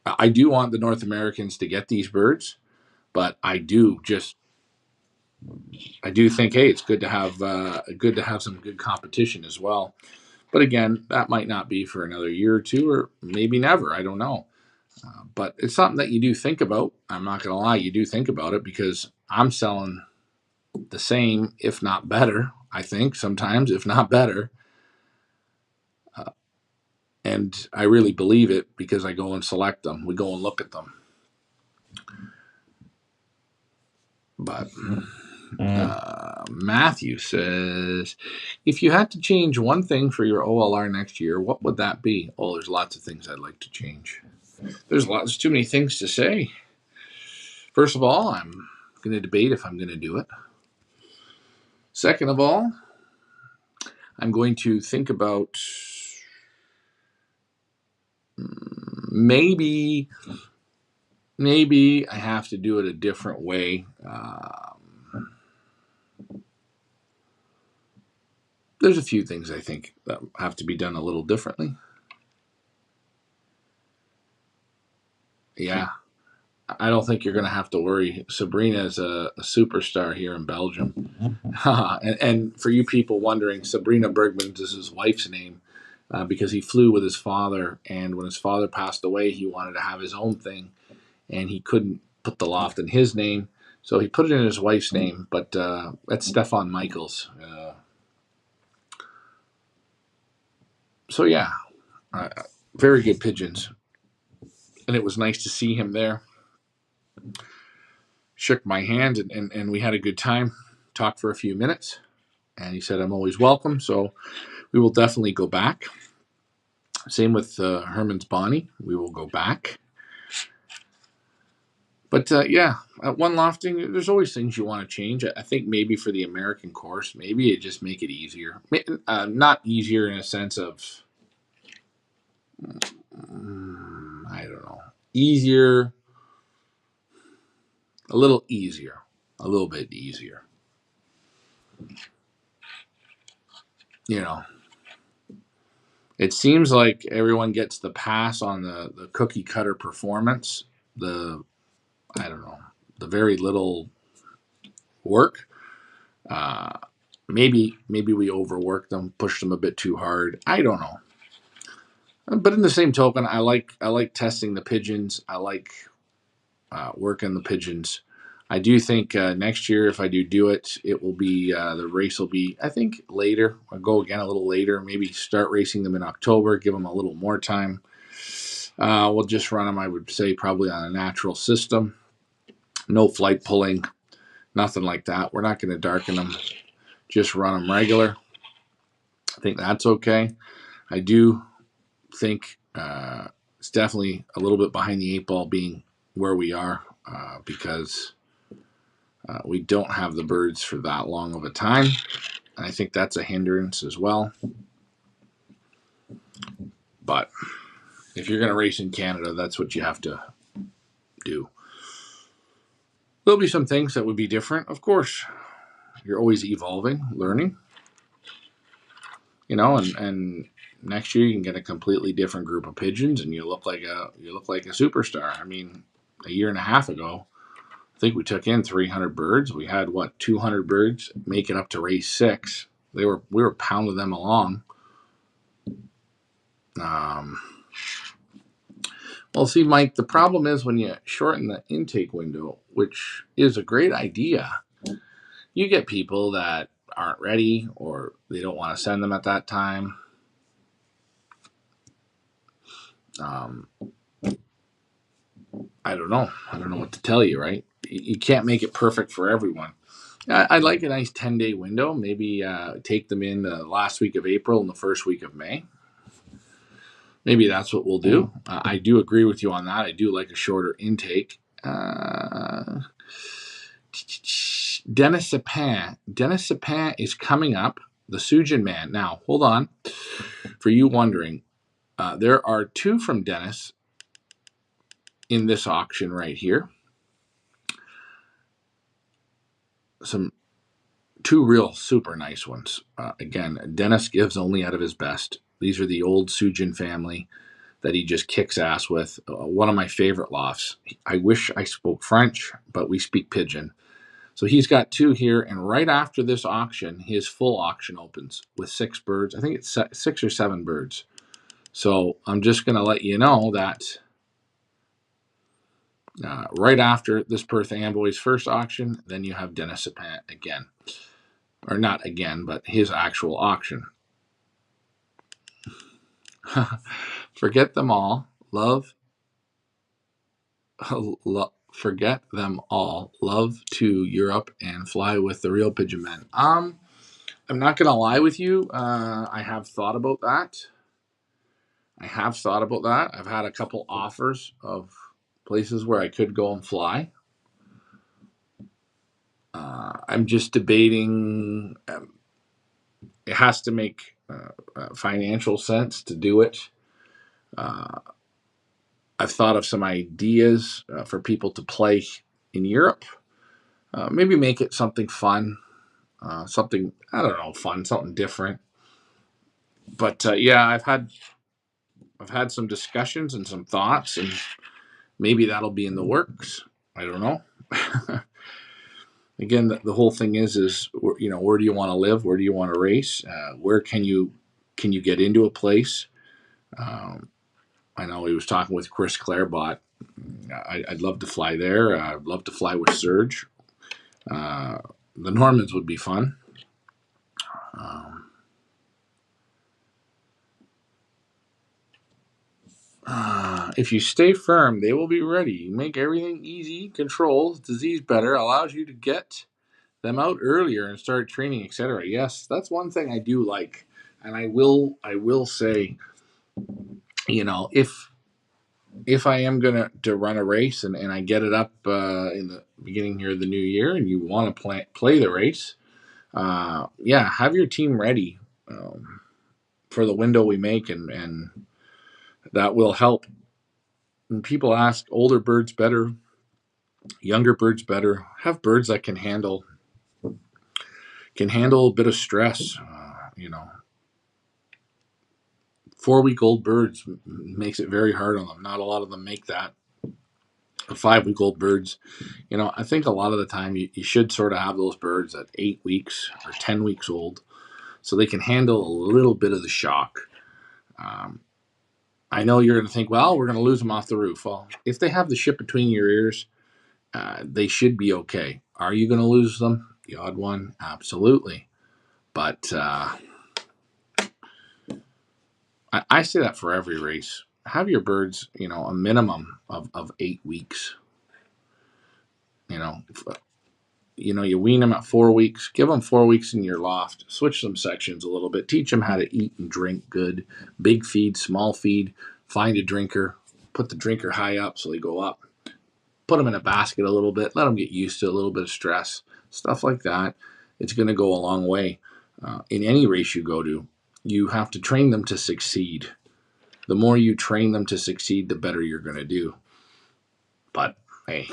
I do want the North Americans to get these birds, but I do think, hey, it's good to have some good competition as well. But again, that might not be for another year or two, or maybe never. I don't know. But it's something that you do think about. I'm not going to lie, you do think about it because I'm selling the same, if not better, I think, sometimes, if not better. And I really believe it because I go and select them. We go and look at them. But Matthew says, if you had to change one thing for your OLR next year, what would that be? Oh, there's lots of things I'd like to change. There's too many things to say. First of all, I'm going to debate if I'm going to do it. Second of all, I'm going to think about maybe I have to do it a different way. There's a few things I think that have to be done a little differently. Yeah, I don't think you're going to have to worry. Sabrina is a superstar here in Belgium. and for you people wondering, Sabrina Bergman is his wife's name because he flew with his father. And when his father passed away, he wanted to have his own thing. And he couldn't put the loft in his name. So he put it in his wife's name. But that's Stefan Michaels. So, yeah, very good pigeons. And it was nice to see him there. Shook my hand and we had a good time. Talked for a few minutes. And he said, I'm always welcome. So we will definitely go back. Same with Herman's Bonnie. We will go back. But at one lofting, there's always things you want to change. I think maybe for the American course, maybe it just make it easier. Not easier in a sense of, I don't know, easier, a little bit easier. It seems like everyone gets the pass on the cookie cutter performance, the very little work. Maybe we overworked them, pushed them a bit too hard. I don't know. But in the same token, I like testing the pigeons. I like working the pigeons. I do think next year, if I do it, it will be the race will be, I think, later. I'll go again a little later. Maybe start racing them in October. Give them a little more time. We'll just run them, I would say, probably on a natural system. No flight pulling, nothing like that. We're not going to darken them. Just run them regular. I think that's okay. I do think it's definitely a little bit behind the eight ball being where we are because We don't have the birds for that long of a time, and I think that's a hindrance as well. But if you're going to race in Canada, that's what you have to do. There'll be some things that would be different, of course. You're always evolving, learning, and next year you can get a completely different group of pigeons, and you look like a superstar. I mean, a year and a half ago, I think we took in 300 birds. We had 200 birds make it up to race 6. We were pounding them along. Well, see, Mike, the problem is when you shorten the intake window, which is a great idea, you get people that aren't ready or they don't want to send them at that time. I don't know. I don't know what to tell you, right? You can't make it perfect for everyone. I'd like a nice 10-day window. Maybe take them in the last week of April and the first week of May. Maybe that's what we'll do. I do agree with you on that. I do like a shorter intake. Dennis Sapin is coming up. The Sujin man. Now, hold on. For you wondering, there are 2 from Dennis in this auction right here. 2 real super nice ones. Again, Dennis gives only out of his best. These are the old Sujin family that he just kicks ass with. One of my favorite lofts. I wish I spoke French, but we speak Pigeon. So he's got 2 here, and right after this auction, his full auction opens with 6 birds. I think it's 6 or 7 birds. So I'm just going to let you know that right after this Perth Amboy's first auction, then you have Dennis Sapin again. Or not again, but his actual auction. Forget them all. Forget them all. Love to Europe and fly with the real Pigeon Men. I'm not gonna lie with you. I have thought about that. I've had a couple offers of places where I could go and fly. I'm just debating. It has to make financial sense to do it. I've thought of some ideas for people to play in Europe. Maybe make it something fun, something, I don't know, fun, something different. But yeah, I've had some discussions and some thoughts, and maybe that'll be in the works. I don't know. Again, the whole thing is where do you want to live? Where do you want to race? Where can you get into a place? I know he was talking with Chris Clarebot. I'd love to fly there. I'd love to fly with Serge. The Normans would be fun. If you stay firm, they will be ready. You make everything easy, controls disease better, allows you to get them out earlier and start training, etc. Yes, that's one thing I do like, and I will say, if I am to run a race and I get it up in the beginning here of the new year, and you want to play the race, have your team ready for the window we make, and that will help. And people ask, older birds better, younger birds better. Have birds that can handle a bit of stress. 4-week-old birds makes it very hard on them. Not a lot of them make that. 5-week-old birds, I think a lot of the time you should sort of have those birds at 8 weeks or 10 weeks old, so they can handle a little bit of the shock. I know you're going to think, well, we're going to lose them off the roof. Well, if they have the shit between your ears, they should be okay. Are you going to lose them? The odd one, absolutely. But I say that for every race. Have your birds, a minimum of 8 weeks. You wean them at 4 weeks. Give them 4 weeks in your loft. Switch some sections a little bit. Teach them how to eat and drink good. Big feed, small feed. Find a drinker. Put the drinker high up so they go up. put them in a basket a little bit, let them get used to a little bit of stress, stuff like that. It's going to go a long way. In any race you go to, you have to train them to succeed. The more you train them to succeed, the better you're going to do. But hey,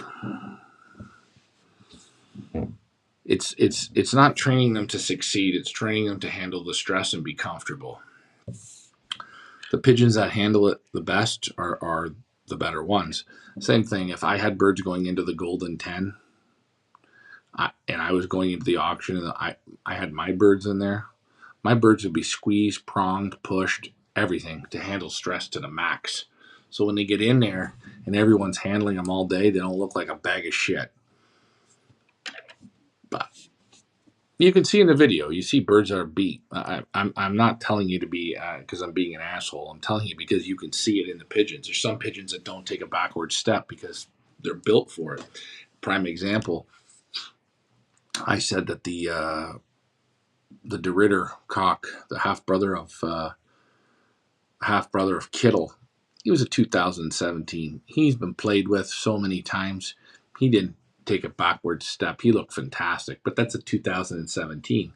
it's not training them to succeed. It's training them to handle the stress and be comfortable. The pigeons that handle it the best are the better ones. Same thing. If I had birds going into the Golden 10, and I was going into the auction, and I had my birds in there, my birds would be squeezed, pronged, pushed, everything to handle stress to the max. So when they get in there and everyone's handling them all day, they don't look like a bag of shit. But you can see in the video, you see birds that are beat. I'm not telling you to be because I'm being an asshole. I'm telling you because you can see it in the pigeons. There's some pigeons that don't take a backward step because they're built for it. Prime example, I said that the De Ritter cock, the half brother of Kittle, he was a 2017. He's been played with so many times. He didn't take a backward step. He looked fantastic, but that's a 2017.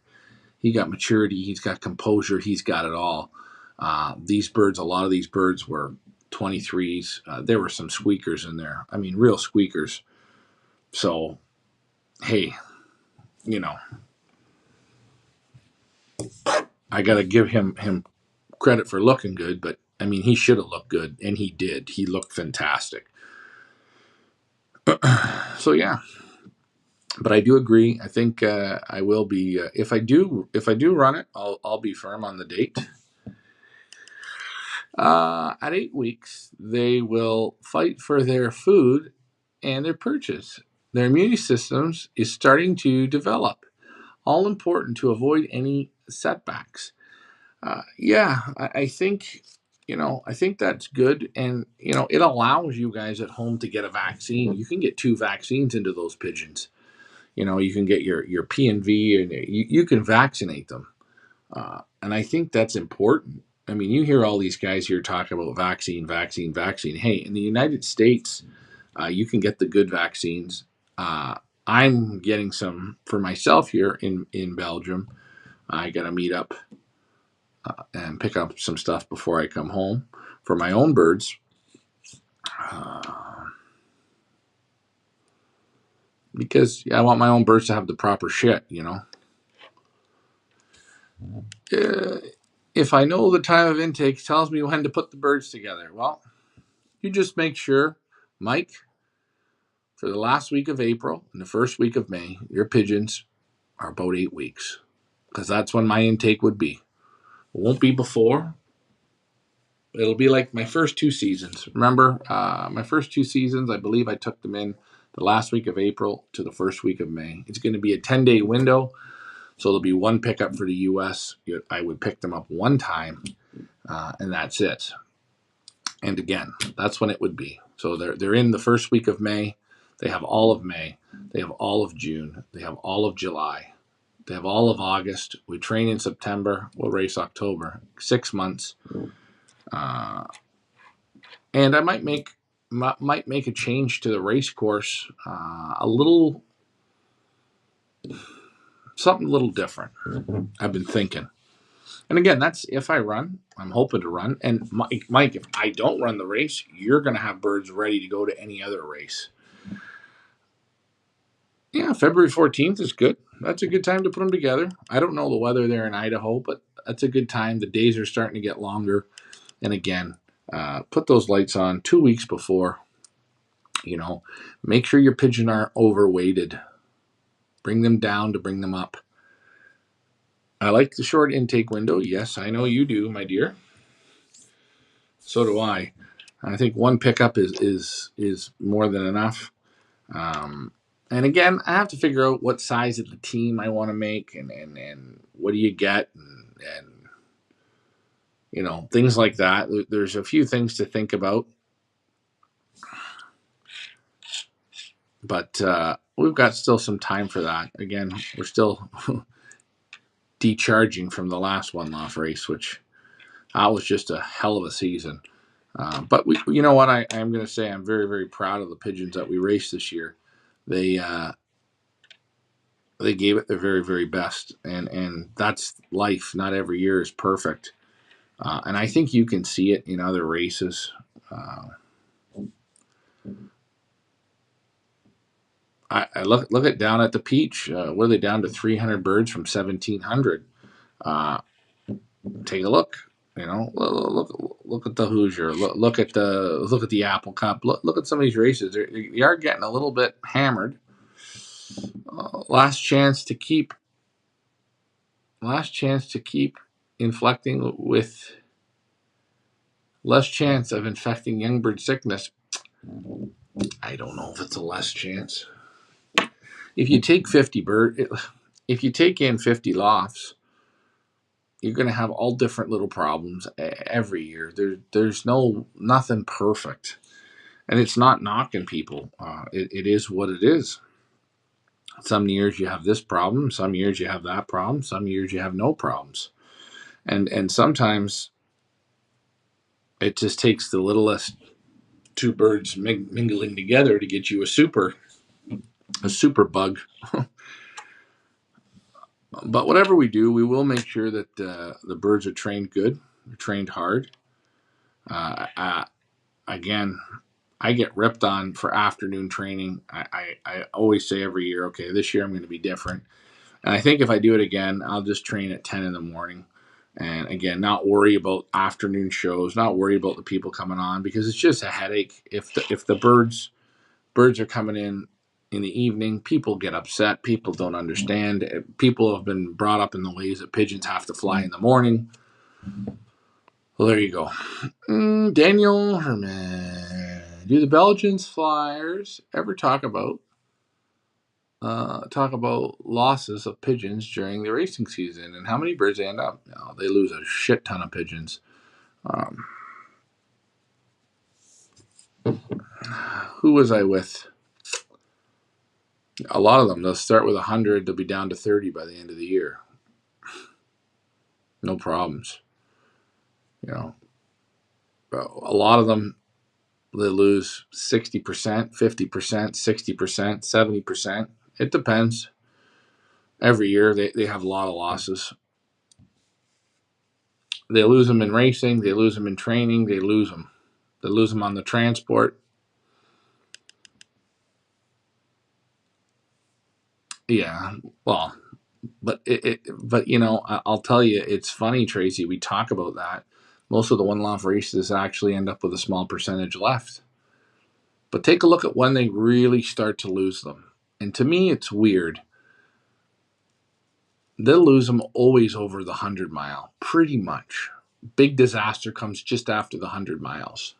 He got maturity. He's got composure. He's got it all. These birds, a lot of these birds were 23s. There were some squeakers in there. I mean, real squeakers. So, hey, I got to give him credit for looking good, but I mean, he should have looked good, and he did. He looked fantastic. So yeah, but I do agree. I think I will be if I do run it, I'll be firm on the date. At 8 weeks, they will fight for their food and their purchase. Their immune systems is starting to develop. All important to avoid any setbacks. I think I think that's good, and it allows you guys at home to get a vaccine. You can get 2 vaccines into those pigeons. You can get your P&V, and you can vaccinate them, and I think that's important. I mean, you hear all these guys here talking about vaccine. Hey, in the United States, you can get the good vaccines. I'm getting some for myself here in Belgium. I got to meet up and pick up some stuff before I come home for my own birds. Because I want my own birds to have the proper shit, If I know the time of intake tells me when to put the birds together, well, you just make sure, Mike, for the last week of April and the first week of May, your pigeons are about 8 weeks. Because that's when my intake would be. It won't be before. It'll be like my first 2 seasons. Remember, my first 2 seasons, I believe I took them in the last week of April to the first week of May. It's going to be a 10-day window, so there'll be 1 pickup for the U.S. I would pick them up 1 time, and that's it. And again, that's when it would be. So they're in the first week of May. They have all of May. They have all of June. They have all of July. They have all of August. We train in September. We'll race October. 6 months. And I might make a change to the race course, something a little different. I've been thinking. And again, that's if I run. I'm hoping to run. And Mike, if I don't run the race, you're going to have birds ready to go to any other race. Yeah, February 14th is good. That's a good time to put them together. I don't know the weather there in Idaho, but that's a good time. The days are starting to get longer. And again, put those lights on 2 weeks before. Make sure your pigeon aren't overweighted. Bring them down to bring them up. I like the short intake window. Yes, I know you do, my dear. So do I. I think 1 pickup is more than enough. And again, I have to figure out what size of the team I want to make, and what do you get, and things like that. There's a few things to think about, but we've got still some time for that. Again, we're still decharging from the last One Loft race, which that was just a hell of a season. But you know what? I'm going to say I'm very, very proud of the pigeons that we raced this year. They they gave it their very, very best, and that's life. Not every year is perfect, and I think you can see it in other races. I look at down at the Peach. What are they down to 300 birds from 1,700? Uh, Take a look. Look at the Hoosier. Look at the Apple Cup. Look at some of these races. They are getting a little bit hammered. Last chance to keep. Last chance to keep inflecting with less chance of infecting young bird sickness. I don't know if it's a less chance. If you take 50 bird, if you take in 50 lofts, you're going to have all different little problems every year. There's nothing perfect, and it's not knocking people. It is what it is. Some years you have this problem, some years you have that problem, some years you have no problems, and sometimes it just takes the littlest two birds mingling together to get you a super bug. But whatever we do, we will make sure that the birds are trained good, trained hard. Uh, Again, I get ripped on for afternoon training. I always say every year, okay, this year I'm going to be different. And I think if I do it again, I'll just train at 10 in the morning. And again, not worry about afternoon shows, not worry about the people coming on because it's just a headache. If the birds are coming in the evening, people get upset. People don't understand. People have been brought up in the ways that pigeons have to fly in the morning. Well, there you go. Daniel Herman. Do the Belgians flyers ever talk about losses of pigeons during the racing season and how many birds they end up? No, they lose a shit ton of pigeons. Um, who was I with? A lot of them. They'll start with 100. They'll be down to 30 by the end of the year. No problems. You know, a lot of them they lose 60%, 50%, 60%, 70%. It depends. Every year they have a lot of losses. They lose them in racing. They lose them in training. They lose them. They lose them on the transport. Yeah, well, but I'll tell you, it's funny, Tracy. We talk about that. Most of the one-off races actually end up with a small percentage left. But take a look at when they really start to lose them. And to me, it's weird. They'll lose them always over the 100 mile, pretty much. Big disaster comes just after the 100 miles.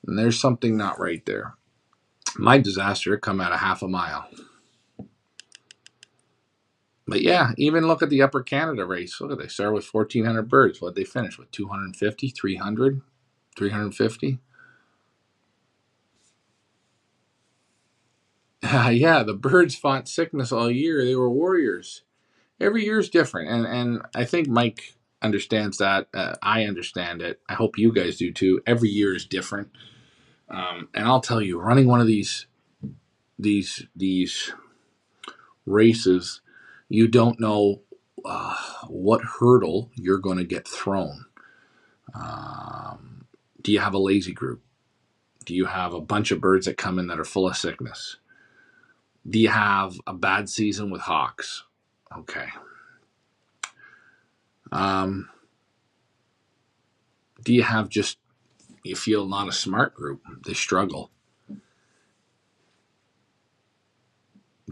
And there's something not right there. My disaster come at a half a mile. But yeah, even look at the Upper Canada race. Look at they started with 1,400 birds. What they finish with? 250, 300, 350. Yeah, the birds fought sickness all year. They were warriors. Every year is different, and I think Mike understands that. I understand it. I hope you guys do too. Every year is different, and I'll tell you, running one of these races, you don't know what hurdle you're going to get thrown. Do you have a lazy group? Do you have a bunch of birds that come in that are full of sickness? Do you have a bad season with hawks? Okay. Do you have just, you feel not a smart group? They struggle.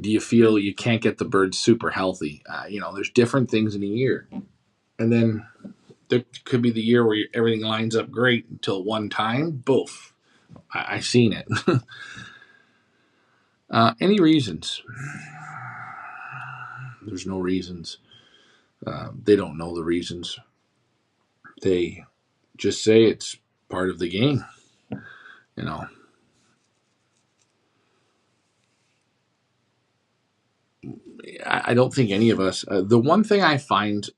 Do you feel you can't get the birds super healthy? There's different things in a year. And then there could be the year where everything lines up great until one time, boof. I've seen it. Any reasons? There's no reasons. They don't know the reasons. They just say it's part of the game. You know, I don't think any of us. The one thing I find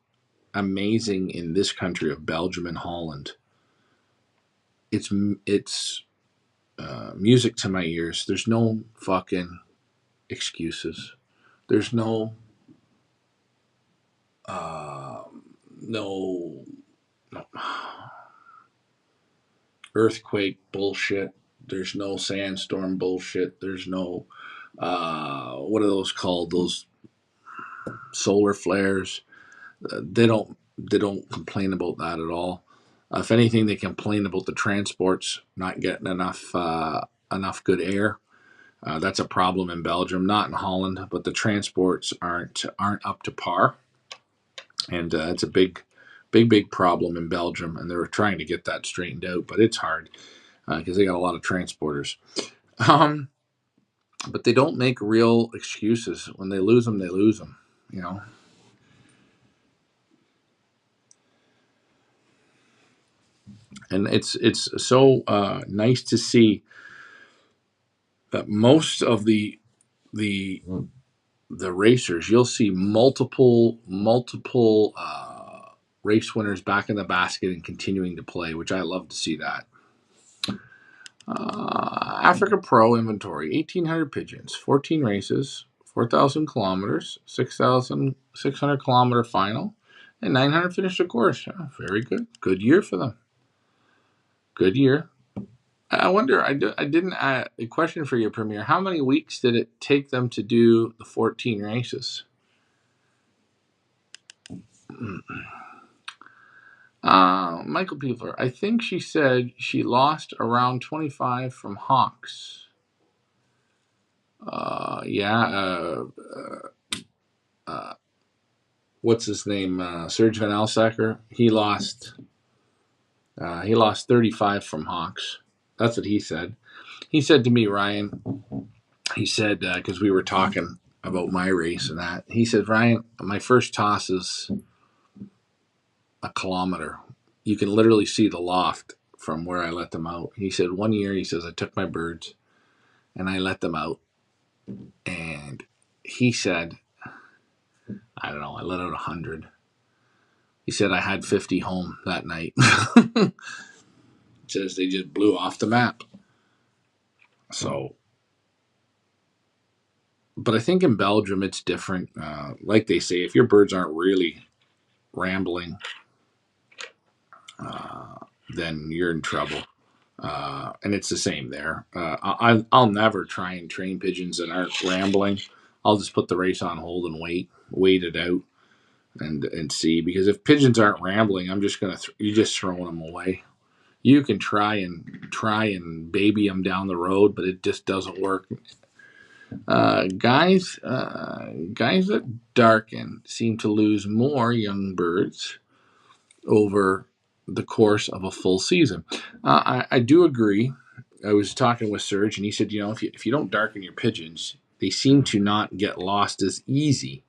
amazing in this country of Belgium and Holland it's music to my ears. There's no fucking excuses. There's uh, no no earthquake bullshit. There's no sandstorm bullshit. There's no what are those called? Those solar flares. They don't complain about that at all. If anything, they complain about the transports not getting enough good air. That's a problem in Belgium, not in Holland, but the transports aren't up to par, and it's a big problem in Belgium, and they're trying to get that straightened out, but it's hard because they got a lot of transporters. Um, but they don't make real excuses. When they lose them, they lose them. You know. And it's so nice to see that most of the the racers, you'll see multiple race winners back in the basket and continuing to play, which I love to see that. Africa Pro inventory: 1,800 pigeons, 14 races, 4,000 kilometers, 6,600 kilometer final, and 900 finished the course. Oh, very good. Good year for them. Good year. I wonder, I didn't add a question for your Premier. How many weeks did it take them to do the 14 races? Michael Peeler, I think she said she lost around 25 from Hawks. Yeah. What's his name? Serge Van Alsacker. He lost 35 from Hawks. That's what he said. He said to me, Ryan, he said, because we were talking about my race and that, he said, Ryan, my first toss is a kilometer. You can literally see the loft from where I let them out. He said, one year, he says, I took my birds and I let them out. And he said, I don't know, I let out 100. He said, I had 50 home that night. He says they just blew off the map. So, but I think in Belgium it's different. Like they say, if your birds aren't really rambling, then you're in trouble. And it's the same there. I'll never try and train pigeons that aren't rambling. I'll just put the race on hold and wait it out, and see. Because if pigeons aren't rambling, I'm just gonna you're just throwing them away. You can try and baby them down the road, but it just doesn't work. Guys that darken seem to lose more young birds over the course of a full season. I do agree. I was talking with Serge, and he said, if you don't darken your pigeons, they seem to not get lost as easy.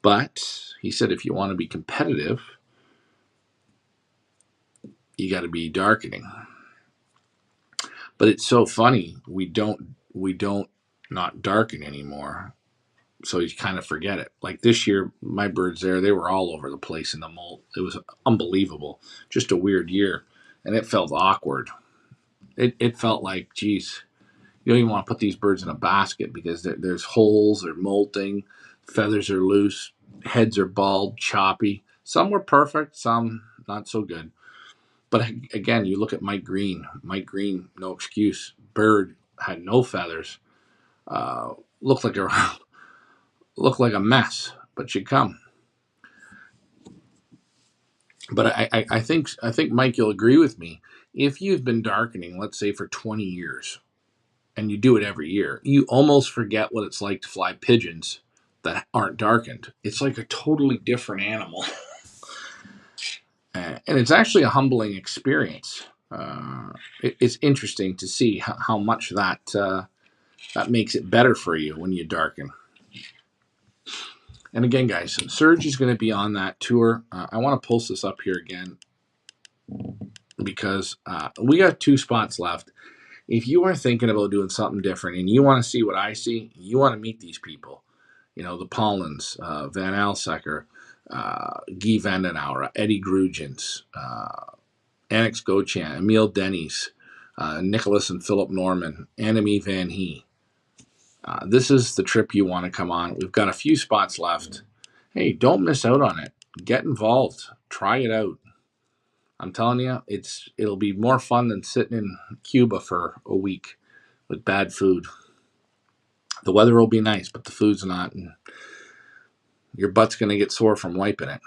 But he said, if you want to be competitive, you got to be darkening. But it's so funny, we don't not darken anymore. So you kind of forget it. Like this year, my birds they were all over the place in the molt. It was unbelievable. Just a weird year. And it felt awkward. It felt like, geez, you don't even want to put these birds in a basket because there's holes, they're molting, feathers are loose, heads are bald, choppy. Some were perfect, some not so good. But again, you look at Mike Green. Mike Green, no excuse. Bird had no feathers. Looked like a mess, but she'd come. But I think Mike, you'll agree with me. If you've been darkening, let's say for 20 years, and you do it every year, you almost forget what it's like to fly pigeons that aren't darkened. It's like a totally different animal. And it's actually a humbling experience. It's interesting to see how much that makes it better for you when you darken. And again, guys, Serge is going to be on that tour. I want to post this up here again because we got 2 spots left. If you are thinking about doing something different and you want to see what I see, you want to meet these people. The Pollens, Van Alsacker, Guy Vandenauer, Eddie Grugens, Annex Gochan, Emil Denny's, Nicholas and Philip Norman, Annemie Van Hee. This is the trip you want to come on. We've got a few spots left. Hey, don't miss out on it. Get involved. Try it out. I'm telling you, it'll be more fun than sitting in Cuba for a week with bad food. The weather will be nice, but the food's not, and your butt's going to get sore from wiping it.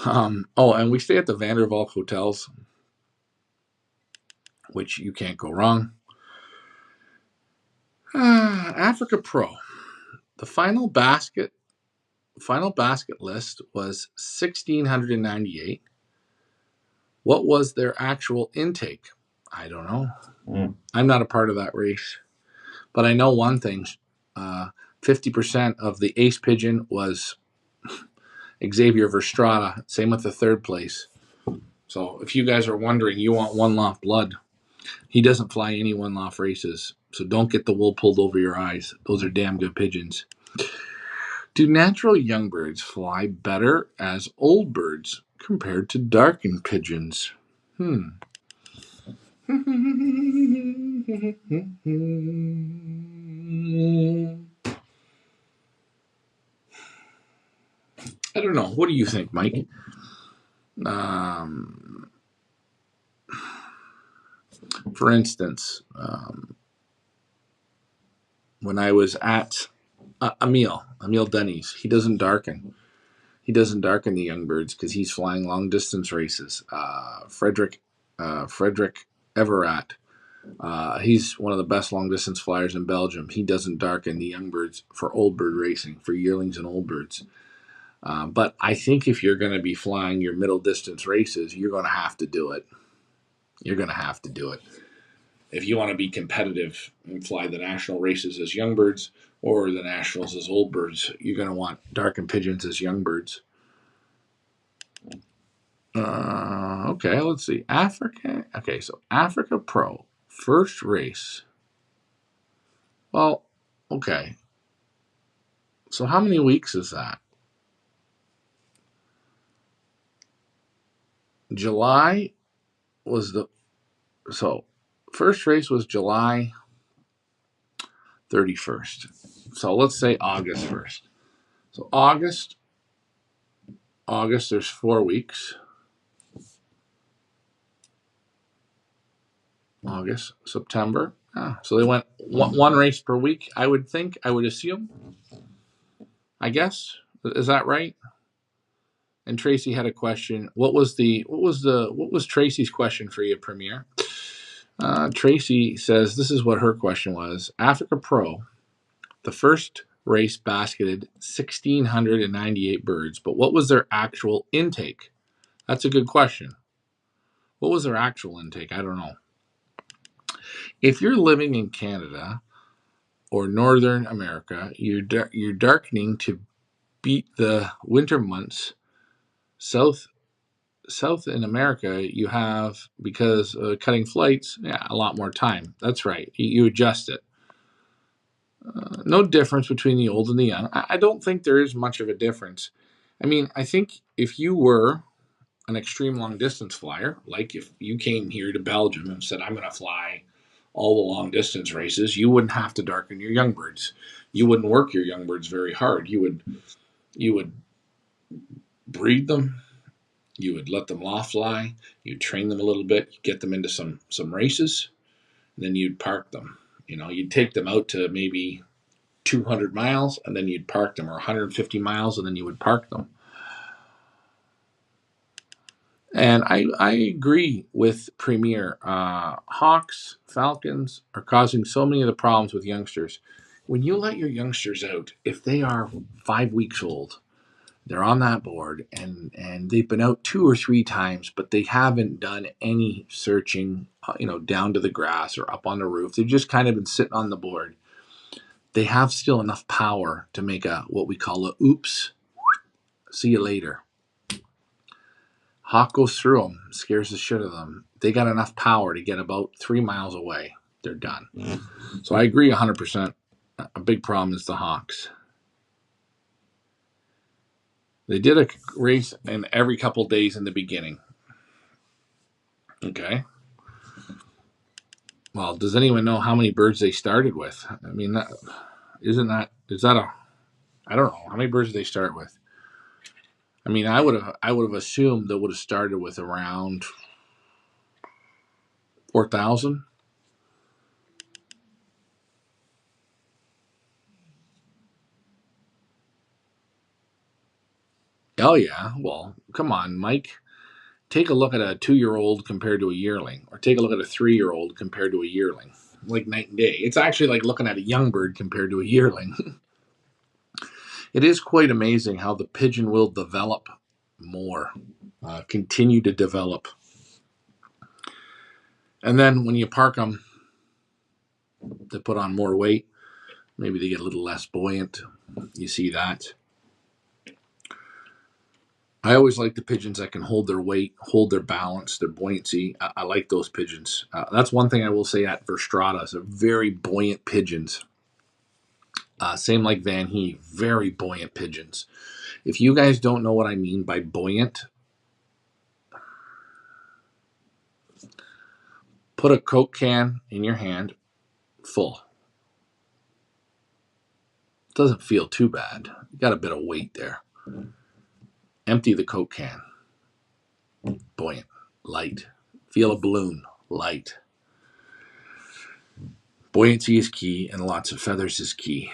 And we stay at the Vandervalk hotels, which you can't go wrong. Africa Pro. The final basket list was 1,698. What was their actual intake? I don't know. I'm not a part of that race. But I know one thing. 50% of the ace pigeon was Xavier Verstrada. Same with the third place. So if you guys are wondering, you want one Loft blood. He doesn't fly any one Loft races. So don't get the wool pulled over your eyes. Those are damn good pigeons. Do natural young birds fly better as old birds compared to darkened pigeons? I don't know. What do you think, Mike? For instance, when I was at Emil Denny's, he doesn't darken. He doesn't darken the young birds because he's flying long distance races. Frederick Everett, he's one of the best long distance flyers in Belgium. He doesn't darken the young birds for old bird racing, for yearlings and old birds. But I think if you're going to be flying your middle distance races, you're going to have to do it. You're going to have to do it. If you want to be competitive and fly the national races as young birds or the nationals as old birds, you're going to want darkened pigeons as young birds. Okay, let's see. Africa. Okay, so Africa Pro, first race. Well, okay. So how many weeks is that? July was first race was July 31st. So let's say August 1st. So August, there's 4 weeks. August, September. So they went one race per week, I would assume. I guess. Is that right? And Tracy had a question. What was Tracy's question for you, Premier? Tracy says this is what her question was. Africa Pro, the first race basketed 1,698 birds, but what was their actual intake? That's a good question. What was their actual intake? I don't know. If you're living in Canada or Northern America, you're darkening to beat the winter months. South in America, you have, because cutting flights, a lot more time. That's right. You adjust it. No difference between the old and the young. I don't think there is much of a difference. I mean, I think if you were an extreme long distance flyer, like if you came here to Belgium and said, I'm going to fly all the long distance races, you wouldn't have to darken your young birds. You wouldn't work your young birds very hard. You would breed them. You would let them loft fly. You'd train them a little bit. You'd get them into some races. And then you'd park them. You'd take them out to maybe 200 miles, and then you'd park them, or 150 miles, and then you would park them. And I agree with Premier. Hawks, Falcons are causing so many of the problems with youngsters. When you let your youngsters out, if they are 5 weeks old, they're on that board, and they've been out 2 or 3 times, but they haven't done any searching, down to the grass or up on the roof. They've just kind of been sitting on the board. They have still enough power to make what we call a oops, see you later. Hawk goes through them, scares the shit out of them. They got enough power to get about 3 miles away. They're done. So I agree 100%. A big problem is the Hawks. They did a race in every couple days in the beginning. Okay. Well, does anyone know how many birds they started with? I mean, is that a, I don't know. How many birds did they start with? I mean, I would have assumed they would have started with around 4,000. Oh yeah. Well, come on, Mike. Take a look at a 2-year-old compared to a yearling, or take a look at a 3-year-old compared to a yearling. Like night and day. It's actually like looking at a young bird compared to a yearling. It is quite amazing how the pigeon will develop more, continue to develop. And then when you park them, they put on more weight. Maybe they get a little less buoyant. You see that. I always like the pigeons that can hold their weight, hold their balance, their buoyancy. I like those pigeons. That's one thing I will say at Verstratas. They're very buoyant pigeons. Same like Van Hee, very buoyant pigeons. If you guys don't know what I mean by buoyant, put a Coke can in your hand full. It doesn't feel too bad. You got a bit of weight there. Empty the Coke can. Buoyant, light. Feel a balloon, light. Buoyancy is key, and lots of feathers is key.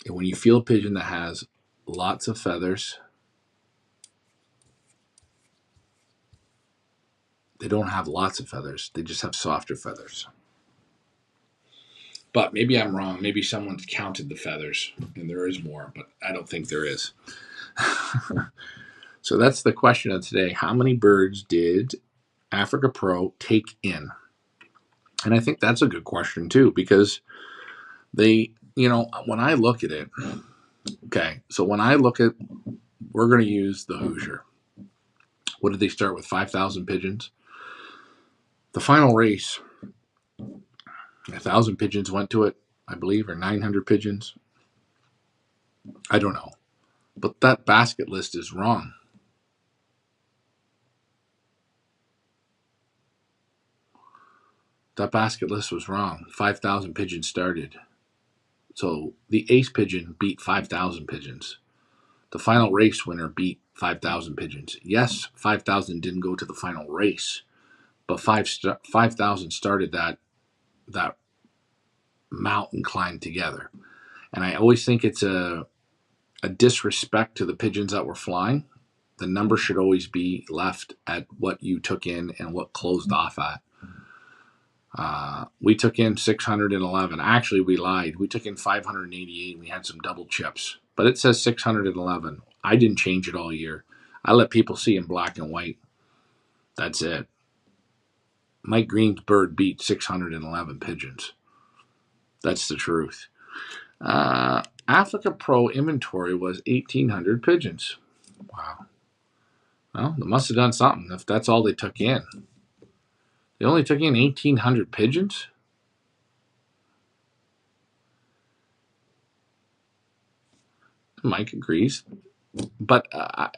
And when you feel a pigeon that has lots of feathers, they don't have lots of feathers. They just have softer feathers. But maybe I'm wrong. Maybe someone's counted the feathers and there is more, but I don't think there is. So that's the question of today. How many birds did Africa Pro take in? And I think that's a good question too, because when I look at it, okay, so when I look at, we're going to use the Hoosier. What did they start with? 5,000 pigeons? The final race, 1,000 pigeons went to it, I believe, or 900 pigeons. I don't know. But that basket list is wrong. That basket list was wrong. 5,000 pigeons started. So the ace pigeon beat 5,000 pigeons. The final race winner beat 5,000 pigeons. Yes, 5,000 didn't go to the final race, but 5,000 started that mountain climb together. And I always think it's a disrespect to the pigeons that were flying. The number should always be left at what you took in and what closed off at. We took in 611. Actually, we lied. We took in 588. We had some double chips, but it says 611. I didn't change it all year. I let people see in black and white. That's it. Mike Green's bird beat 611 pigeons. That's the truth. Africa Pro inventory was 1,800 pigeons. Wow. Well, they must have done something if that's all they took in. They only took in 1,800 pigeons? Mike agrees. But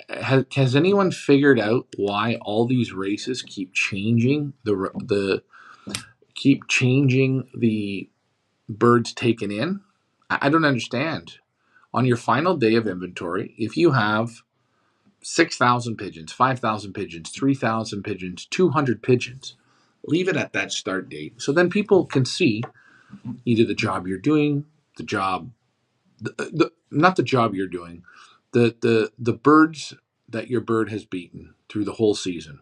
has anyone figured out why all these races keep changing the birds taken in? I don't understand. On your final day of inventory, if you have 6,000 pigeons, 5,000 pigeons, 3,000 pigeons, 200 pigeons, leave it at that start date. So then people can see either the job you're doing, not the job you're doing, the birds that your bird has beaten through the whole season.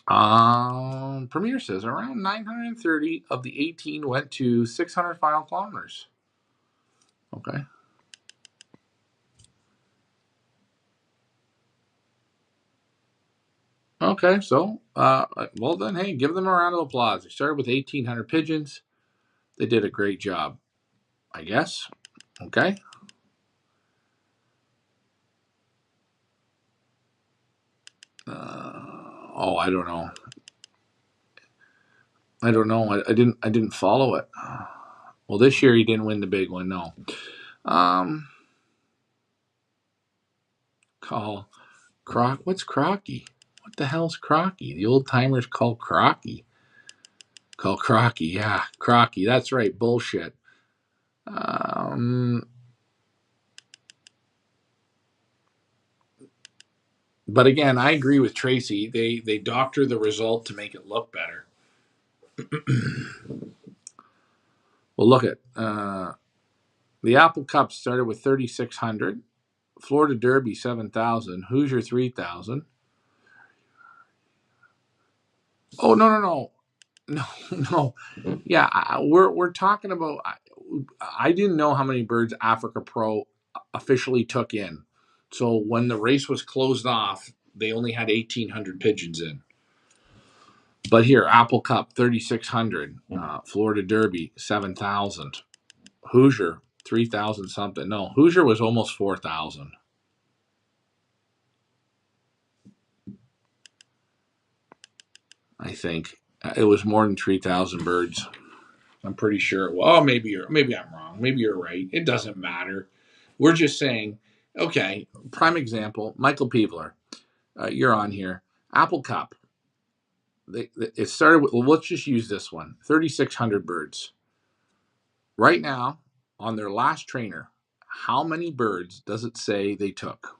Premier says around 930 of the 18 went to 600 final kilometers. Okay. Okay, so well then, hey, give them a round of applause. They started with 1,800 pigeons. They did a great job, I guess. Okay. I don't know. I don't know. I didn't follow it. Well, this year he didn't win the big one. No. Call Croc. What's Crocky? The hell's Crocky? The old timers call Crocky. Call Crocky, yeah, Crocky. That's right. Bullshit. Um, but again, I agree with Tracy. They doctor the result to make it look better. Well, look at the Apple Cup started with 3,600, Florida Derby 7,000, Hoosier 3,000. Oh no, no. Yeah, we're talking about. I didn't know how many birds Africa Pro officially took in. So when the race was closed off, they only had 1,800 pigeons in. But here, Apple Cup 3,600, Florida Derby 7,000, Hoosier 3,000 something. No, Hoosier was almost 4,000. I think it was more than 3,000 birds. I'm pretty sure. Well, maybe I'm wrong. Maybe you're right. It doesn't matter. We're just saying. Okay, prime example. Michael Peevler, you're on here. Apple Cup. It started with. Well, let's just use this one. 3,600 birds. Right now, on their last trainer, how many birds does it say they took?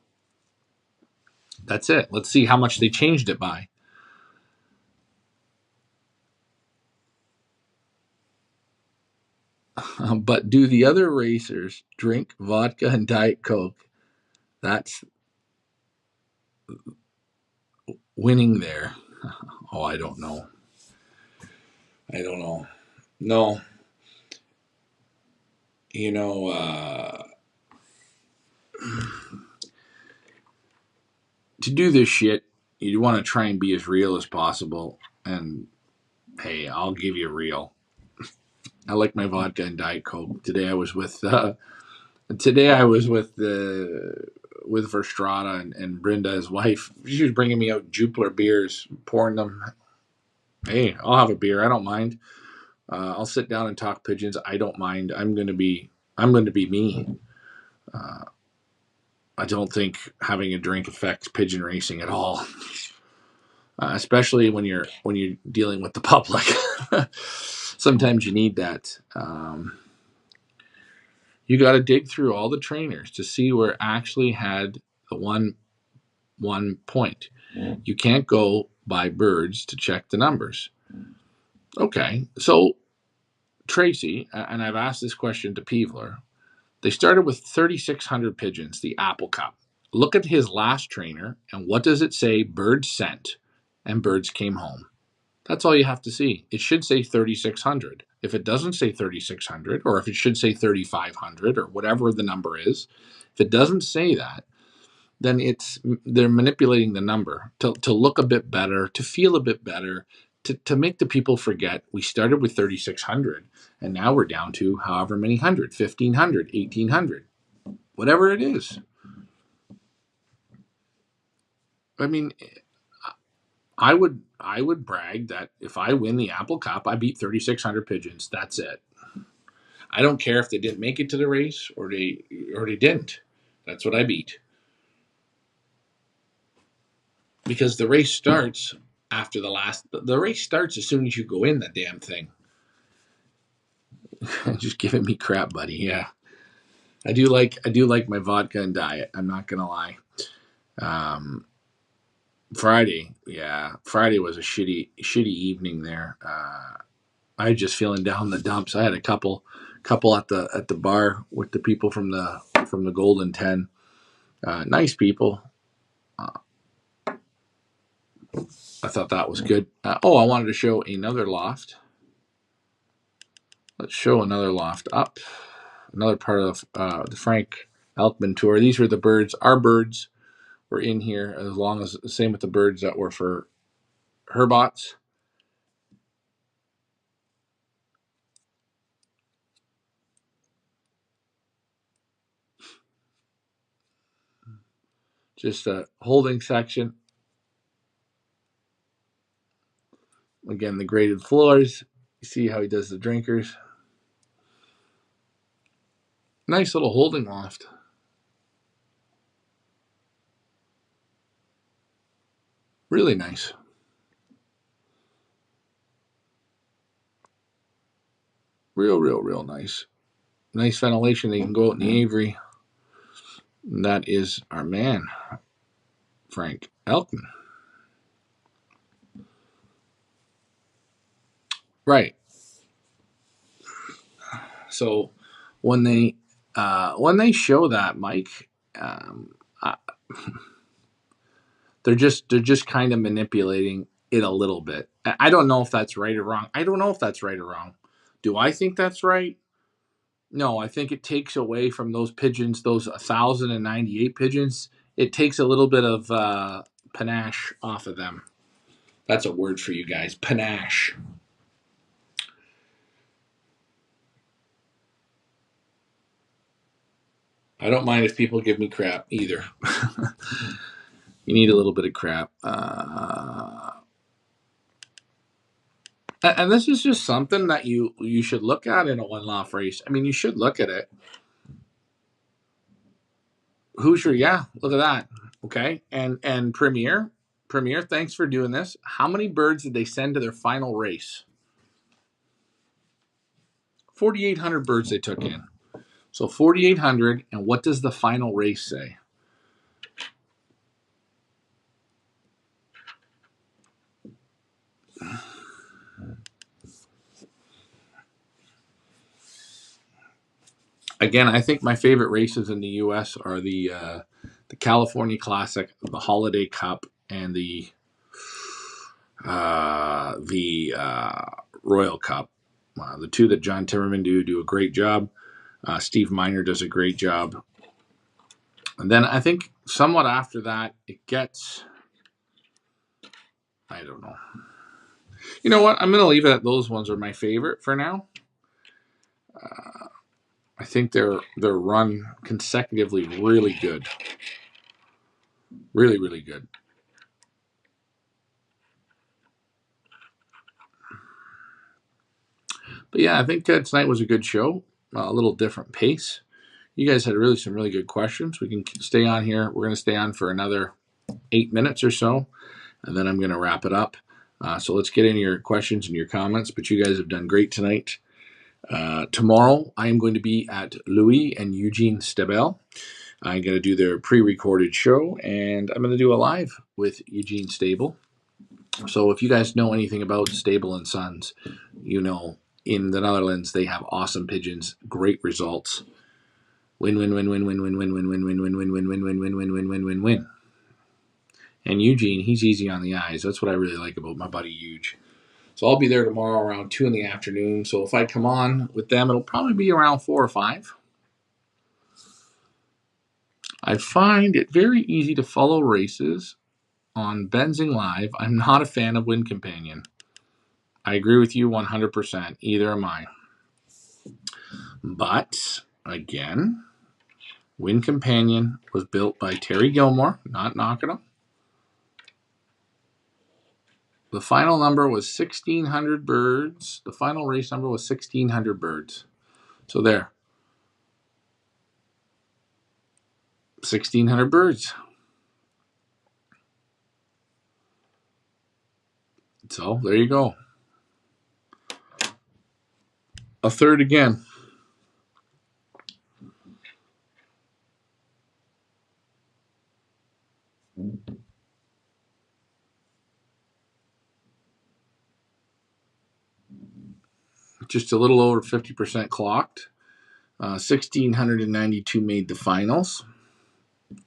That's it. Let's see how much they changed it by. But do the other racers drink vodka and Diet Coke? That's winning there. Oh, I don't know. I don't know. No, you know, to do this shit, you want to try and be as real as possible. And hey, I'll give you real. I like my vodka and Diet Coke. Today I was with Verstrada and Brenda, his wife. She was bringing me out Jupiler beers, pouring them. Hey, I'll have a beer. I don't mind. I'll sit down and talk pigeons. I don't mind. I'm going to be me. Uh, I don't think having a drink affects pigeon racing at all, especially when you're dealing with the public. Sometimes you need that. You got to dig through all the trainers to see where it actually had the one point. You can't go by birds to check the numbers. Okay, so Tracy, and I've asked this question to Peevler. They started with 3,600 pigeons, the Apple Cup. Look at his last trainer, and what does it say? Birds sent, and birds came home. That's all you have to see. It should say 3,600. If it doesn't say 3,600, or if it should say 3,500, or whatever the number is, if it doesn't say that, then they're manipulating the number to look a bit better, to feel a bit better, to make the people forget we started with 3,600 and now we're down to however many hundred, 1,500, 1,800, whatever it is. I mean, I would brag that if I win the Apple Cup, I beat 3,600 pigeons. That's it. I don't care if they didn't make it to the race or they didn't. That's what I beat. Because the race starts after the race starts as soon as you go in the damn thing. Just giving me crap, buddy. Yeah. I do like my vodka and diet. I'm not gonna lie. Um, Friday was a shitty evening there. I was just feeling down the dumps. I had a couple at the bar with the people from the Golden 10. Nice people. Uh, I thought that was good. I wanted to show another loft. Let's show another loft up. Another part of the Frank Elkman tour. These were the birds. Our birds were in here as long as the same with the birds that were for Herbots. Just a holding section. Again, the graded floors. You see how he does the drinkers. Nice little holding loft. Really nice. Real nice. Nice ventilation. They can go out in the aviary. And that is our man, Frank Elman. Right. So when they show that, Mike, uh, they're just kind of manipulating it a little bit. I don't know if that's right or wrong. I don't know if that's right or wrong. Do I think that's right? No, I think it takes away from those pigeons, those 1,098 pigeons. It takes a little bit of panache off of them. That's a word for you guys, panache. I don't mind if people give me crap either. You need a little bit of crap. And this is just something that you should look at in a one loft race. I mean, you should look at it. Hoosier, yeah, look at that. Okay, and Premier, thanks for doing this. How many birds did they send to their final race? 4,800 birds they took in. So 4,800, and what does the final race say? Again, I think my favorite races in the U.S. are the California Classic, the Holiday Cup, and the Royal Cup. The two that John Timmerman do a great job. Steve Miner does a great job. And then I think somewhat after that, it gets, I don't know. You know what? I'm going to leave it at those ones are my favorite for now. I think they're run consecutively really good. Really good. But yeah, I think tonight was a good show. A little different pace. You guys had some really good questions. We can stay on here. We're going to stay on for another 8 minutes or so, and then I'm going to wrap it up. So let's get into your questions and your comments. But you guys have done great tonight. Tomorrow, I am going to be at Louis and Eugene Stabell. I'm going to do their pre-recorded show, and I'm going to do a live with Eugene Stable. So if you guys know anything about Stable and Sons, you know in the Netherlands they have awesome pigeons, great results. Win. And Eugene, he's easy on the eyes. That's what I really like about my buddy Huge. So I'll be there tomorrow around 2 in the afternoon. So if I come on with them, it'll probably be around 4 or 5. I find it very easy to follow races on Benzing Live. I'm not a fan of Wind Companion. I agree with you 100%. Either am I. But, again, Wind Companion was built by Terry Gilmore, not knocking him. The final number was 1,600 birds. The final race number was 1,600 birds. So there. 1,600 birds. So there you go. A third again. Just a little over 50% clocked. 1,692 made the finals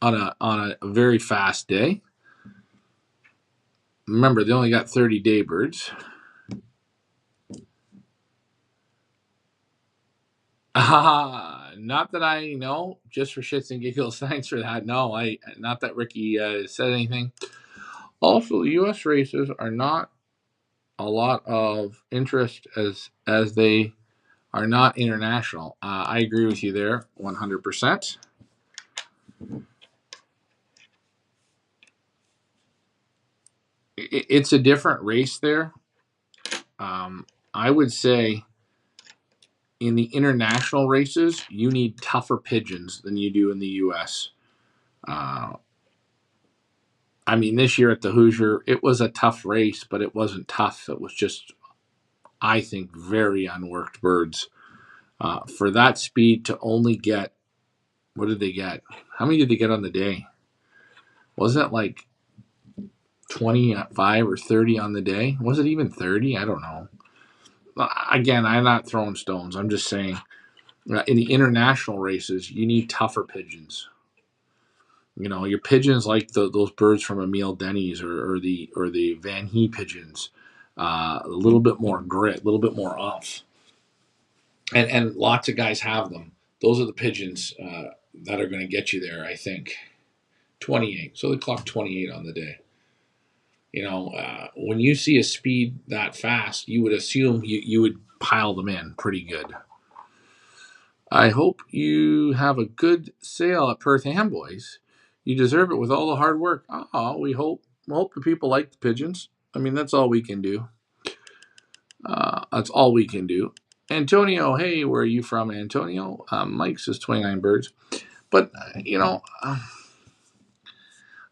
on a very fast day. Remember, they only got 30 day birds. Not that I know, just for shits and giggles. Thanks for that. No, not that Ricky said anything. Also, the U.S. races are not a lot of interest as they are not international. I agree with you there 100%. It's a different race there. I would say in the international races, you need tougher pigeons than you do in the U.S. I mean, this year at the Hoosier, it was a tough race, but it wasn't tough. It was just, I think, very unworked birds. For that speed to only get, what did they get? How many did they get on the day? Wasn't it like 25 or 30 on the day? Was it even 30? I don't know. Again, I'm not throwing stones. I'm just saying, in the international races, you need tougher pigeons. You know, your pigeons like those birds from Emile Denny's or the Van Hee pigeons. A little bit more grit, a little bit more off, and lots of guys have them. Those are the pigeons that are going to get you there. I think 28. So they clocked 28 on the day. You know, when you see a speed that fast, you would assume you would pile them in pretty good. I hope you have a good sale at Perth Amboys. You deserve it with all the hard work. Oh, we hope the people like the pigeons. I mean, that's all we can do. That's all we can do. Antonio, hey, where are you from, Antonio? Mike says 29 birds. But,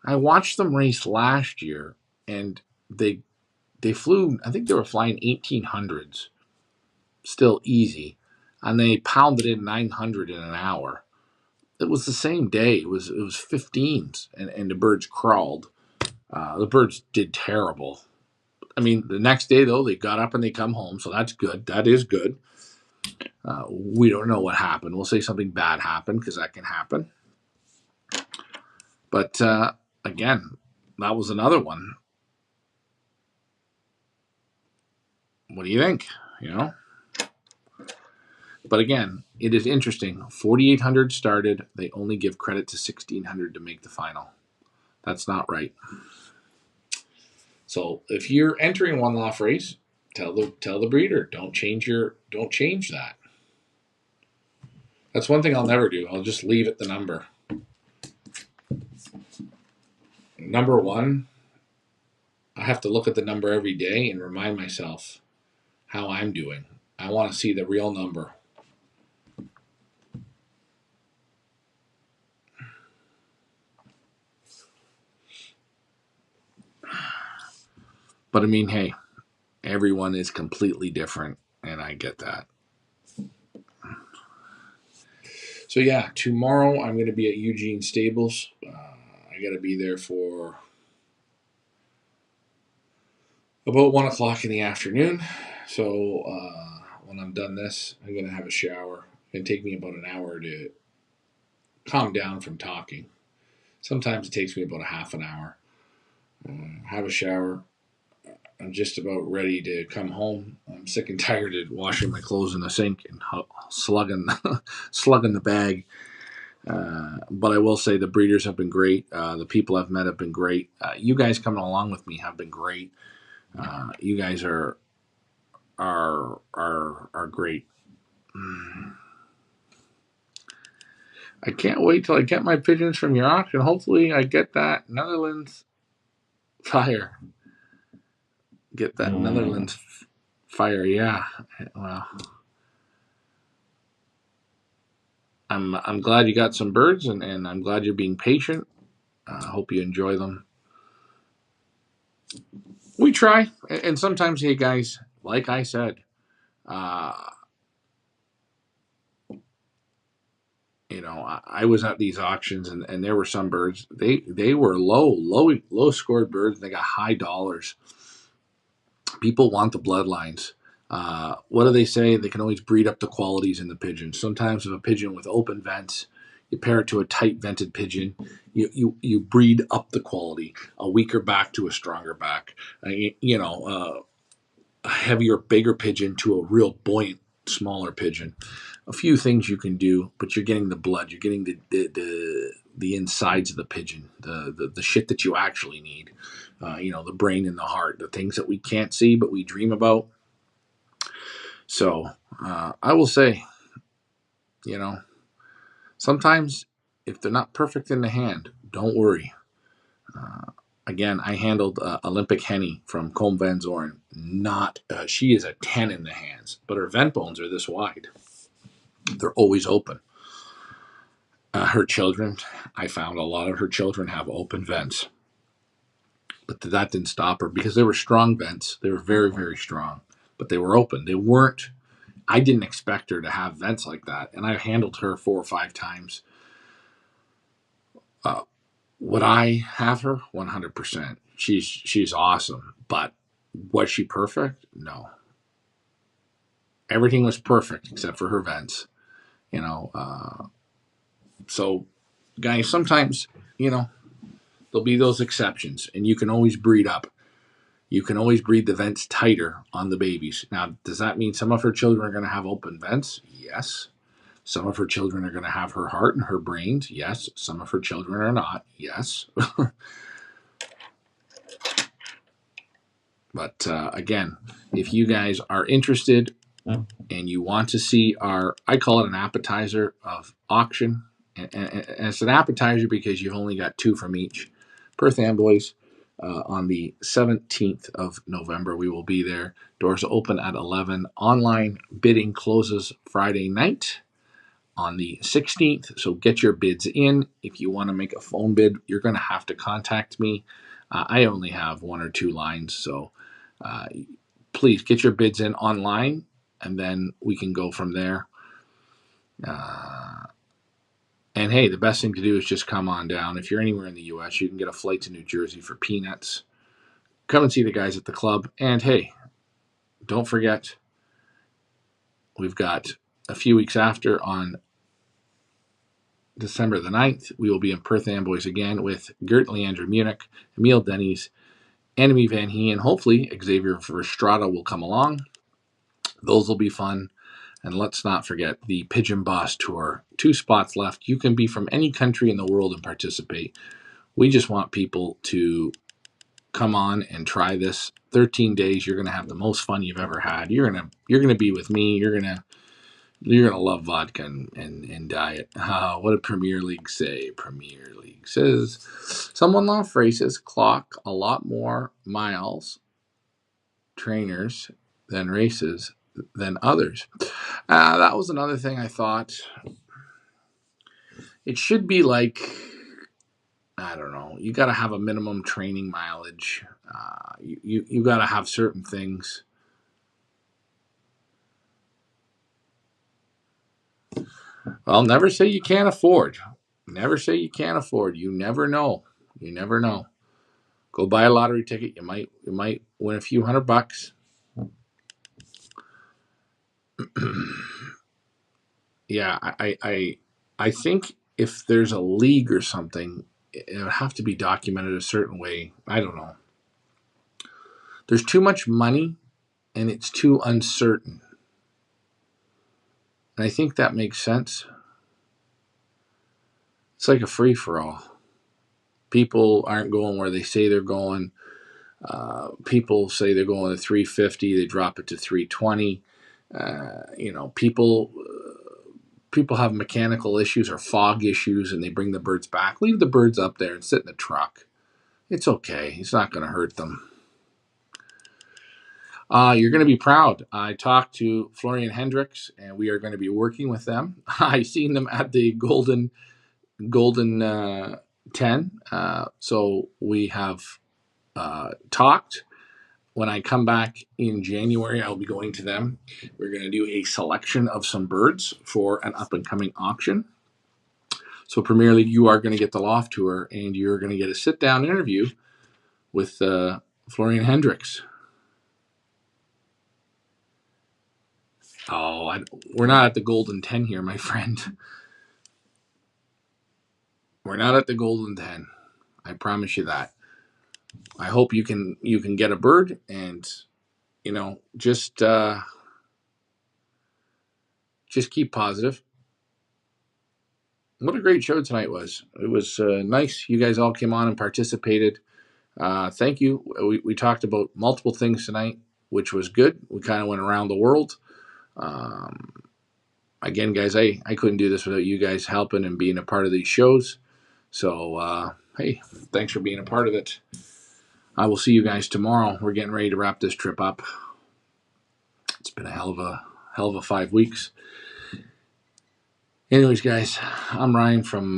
I watched them race last year, and they flew, I think they were flying 1800s, still easy, and they pounded in 900 in an hour. It was the same day. It was 15s, and the birds crawled. The birds did terrible. I mean, the next day though, they got up and they come home, so that's good. That is good. We don't know what happened. We'll say something bad happened because that can happen. But again, that was another one. What do you think? You know. But again, it is interesting. 4,800 started. They only give credit to 1,600 to make the final. That's not right. So if you're entering one Loft race, tell the breeder, don't change that. That's one thing I'll never do. I'll just leave it the number. Number one, I have to look at the number every day and remind myself how I'm doing. I want to see the real number. But I mean, hey, everyone is completely different, and I get that. So yeah, tomorrow I'm going to be at Eugene Stables. I got to be there for about 1 o'clock in the afternoon. So when I'm done this, I'm going to have a shower. It's going to take me about an hour to calm down from talking. Sometimes it takes me about a half an hour. Have a shower. I'm just about ready to come home. I'm sick and tired of washing my clothes in the sink and slugging the bag. But I will say the breeders have been great. The people I've met have been great. You guys coming along with me have been great. You guys are great. I can't wait till I get my pigeons from your auction. Hopefully, I get that Netherlands fire. Get that Netherlands fire. Yeah. Well, I'm glad you got some birds, and I'm glad you're being patient. I hope you enjoy them. We try, and sometimes, hey guys, like I said, I was at these auctions, and there were some birds. They were low scored birds. They got high dollars. People want the bloodlines. What do they say? They can always breed up the qualities in the pigeon. Sometimes, if a pigeon with open vents, you pair it to a tight vented pigeon, you breed up the quality. A weaker back to a stronger back. A heavier, bigger pigeon to a real buoyant, smaller pigeon. A few things you can do, but you're getting the blood. You're getting the insides of the pigeon, the shit that you actually need. The brain and the heart, the things that we can't see but we dream about. So I will say, sometimes if they're not perfect in the hand, don't worry. Again, I handled Olympic Henny from Combe Van Zoren. She is a 10 in the hands, but her vent bones are this wide. They're always open. Her children, I found a lot of her children have open vents. But that didn't stop her because they were strong vents. They were very, very strong, but they were open. They weren't. I didn't expect her to have vents like that, and I handled her 4 or 5 times. Would I have her? 100%. She's awesome, but was she perfect? No. Everything was perfect except for her vents. You know, so guys, sometimes there'll be those exceptions, and you can always breed up. You can always breed the vents tighter on the babies. Now, does that mean some of her children are going to have open vents? Yes. Some of her children are going to have her heart and her brains. Yes. Some of her children are not. Yes. But again, if you guys are interested and you want to see I call it an appetizer of auction. And it's an appetizer because you've only got 2 from each. Perth Amboys, on the 17th of November, we will be there. Doors open at 11. Online bidding closes Friday night on the 16th. So get your bids in. If you want to make a phone bid, you're going to have to contact me. I only have 1 or 2 lines, so please get your bids in online, and then we can go from there. And hey, the best thing to do is just come on down. If you're anywhere in the U.S., you can get a flight to New Jersey for peanuts. Come and see the guys at the club. And hey, don't forget, we've got a few weeks after, on December the 9th, we will be in Perth Amboys again with Gert Leandra Munich, Emil Denny's, Annemie Van Heen. Hopefully, Xavier Verstrada will come along. Those will be fun. And let's not forget the Pigeon Boss Tour. 2 spots left. You can be from any country in the world and participate. We just want people to come on and try this. 13 days. You're going to have the most fun you've ever had. You're gonna be with me. You're gonna love vodka and diet. What did Premier League say? Premier League says someone lost races, clock a lot more miles, trainers than races than others. That was another thing I thought. It should be like, I don't know, you got to have a minimum training mileage. You got to have certain things. Well, never say you can't afford. Never say you can't afford. You never know. You never know. Go buy a lottery ticket. You might win a few $100. Yeah, I think if there's a league or something, it would have to be documented a certain way. I don't know. There's too much money, and it's too uncertain. And I think that makes sense. It's like a free-for-all. People aren't going where they say they're going. People say they're going to 350. They drop it to 320. People have mechanical issues or fog issues, and they bring the birds back. Leave the birds up there and sit in the truck. It's okay. It's not going to hurt them. You're going to be proud. I talked to Florian Hendricks, and we are going to be working with them. I seen them at the Golden 10. So we have talked. When I come back in January, I'll be going to them. We're going to do a selection of some birds for an up-and-coming auction. So Premier League, you are going to get the Loft tour, and you're going to get a sit-down interview with Florian Hendricks. We're not at the Golden 10 here, my friend. We're not at the Golden 10. I promise you that. I hope you can get a bird, and just keep positive. What a great show tonight was. It was nice. You guys all came on and participated. Thank you. We talked about multiple things tonight, which was good. We kind of went around the world. Again, guys, I couldn't do this without you guys helping and being a part of these shows. So, hey, thanks for being a part of it. I will see you guys tomorrow. We're getting ready to wrap this trip up. It's been a hell of a 5 weeks. Anyways, guys, I'm Ryan from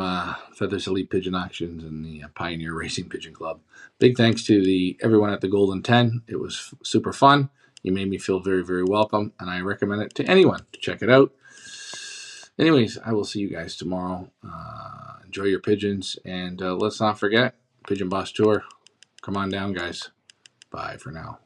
Feathers Elite Pigeon Auctions and the Pioneer Racing Pigeon Club. Big thanks to everyone at the Golden 10. It was super fun. You made me feel very, very welcome, and I recommend it to anyone to check it out. Anyways, I will see you guys tomorrow. Enjoy your pigeons, and let's not forget Pigeon Boss Tour. Come on down, guys. Bye for now.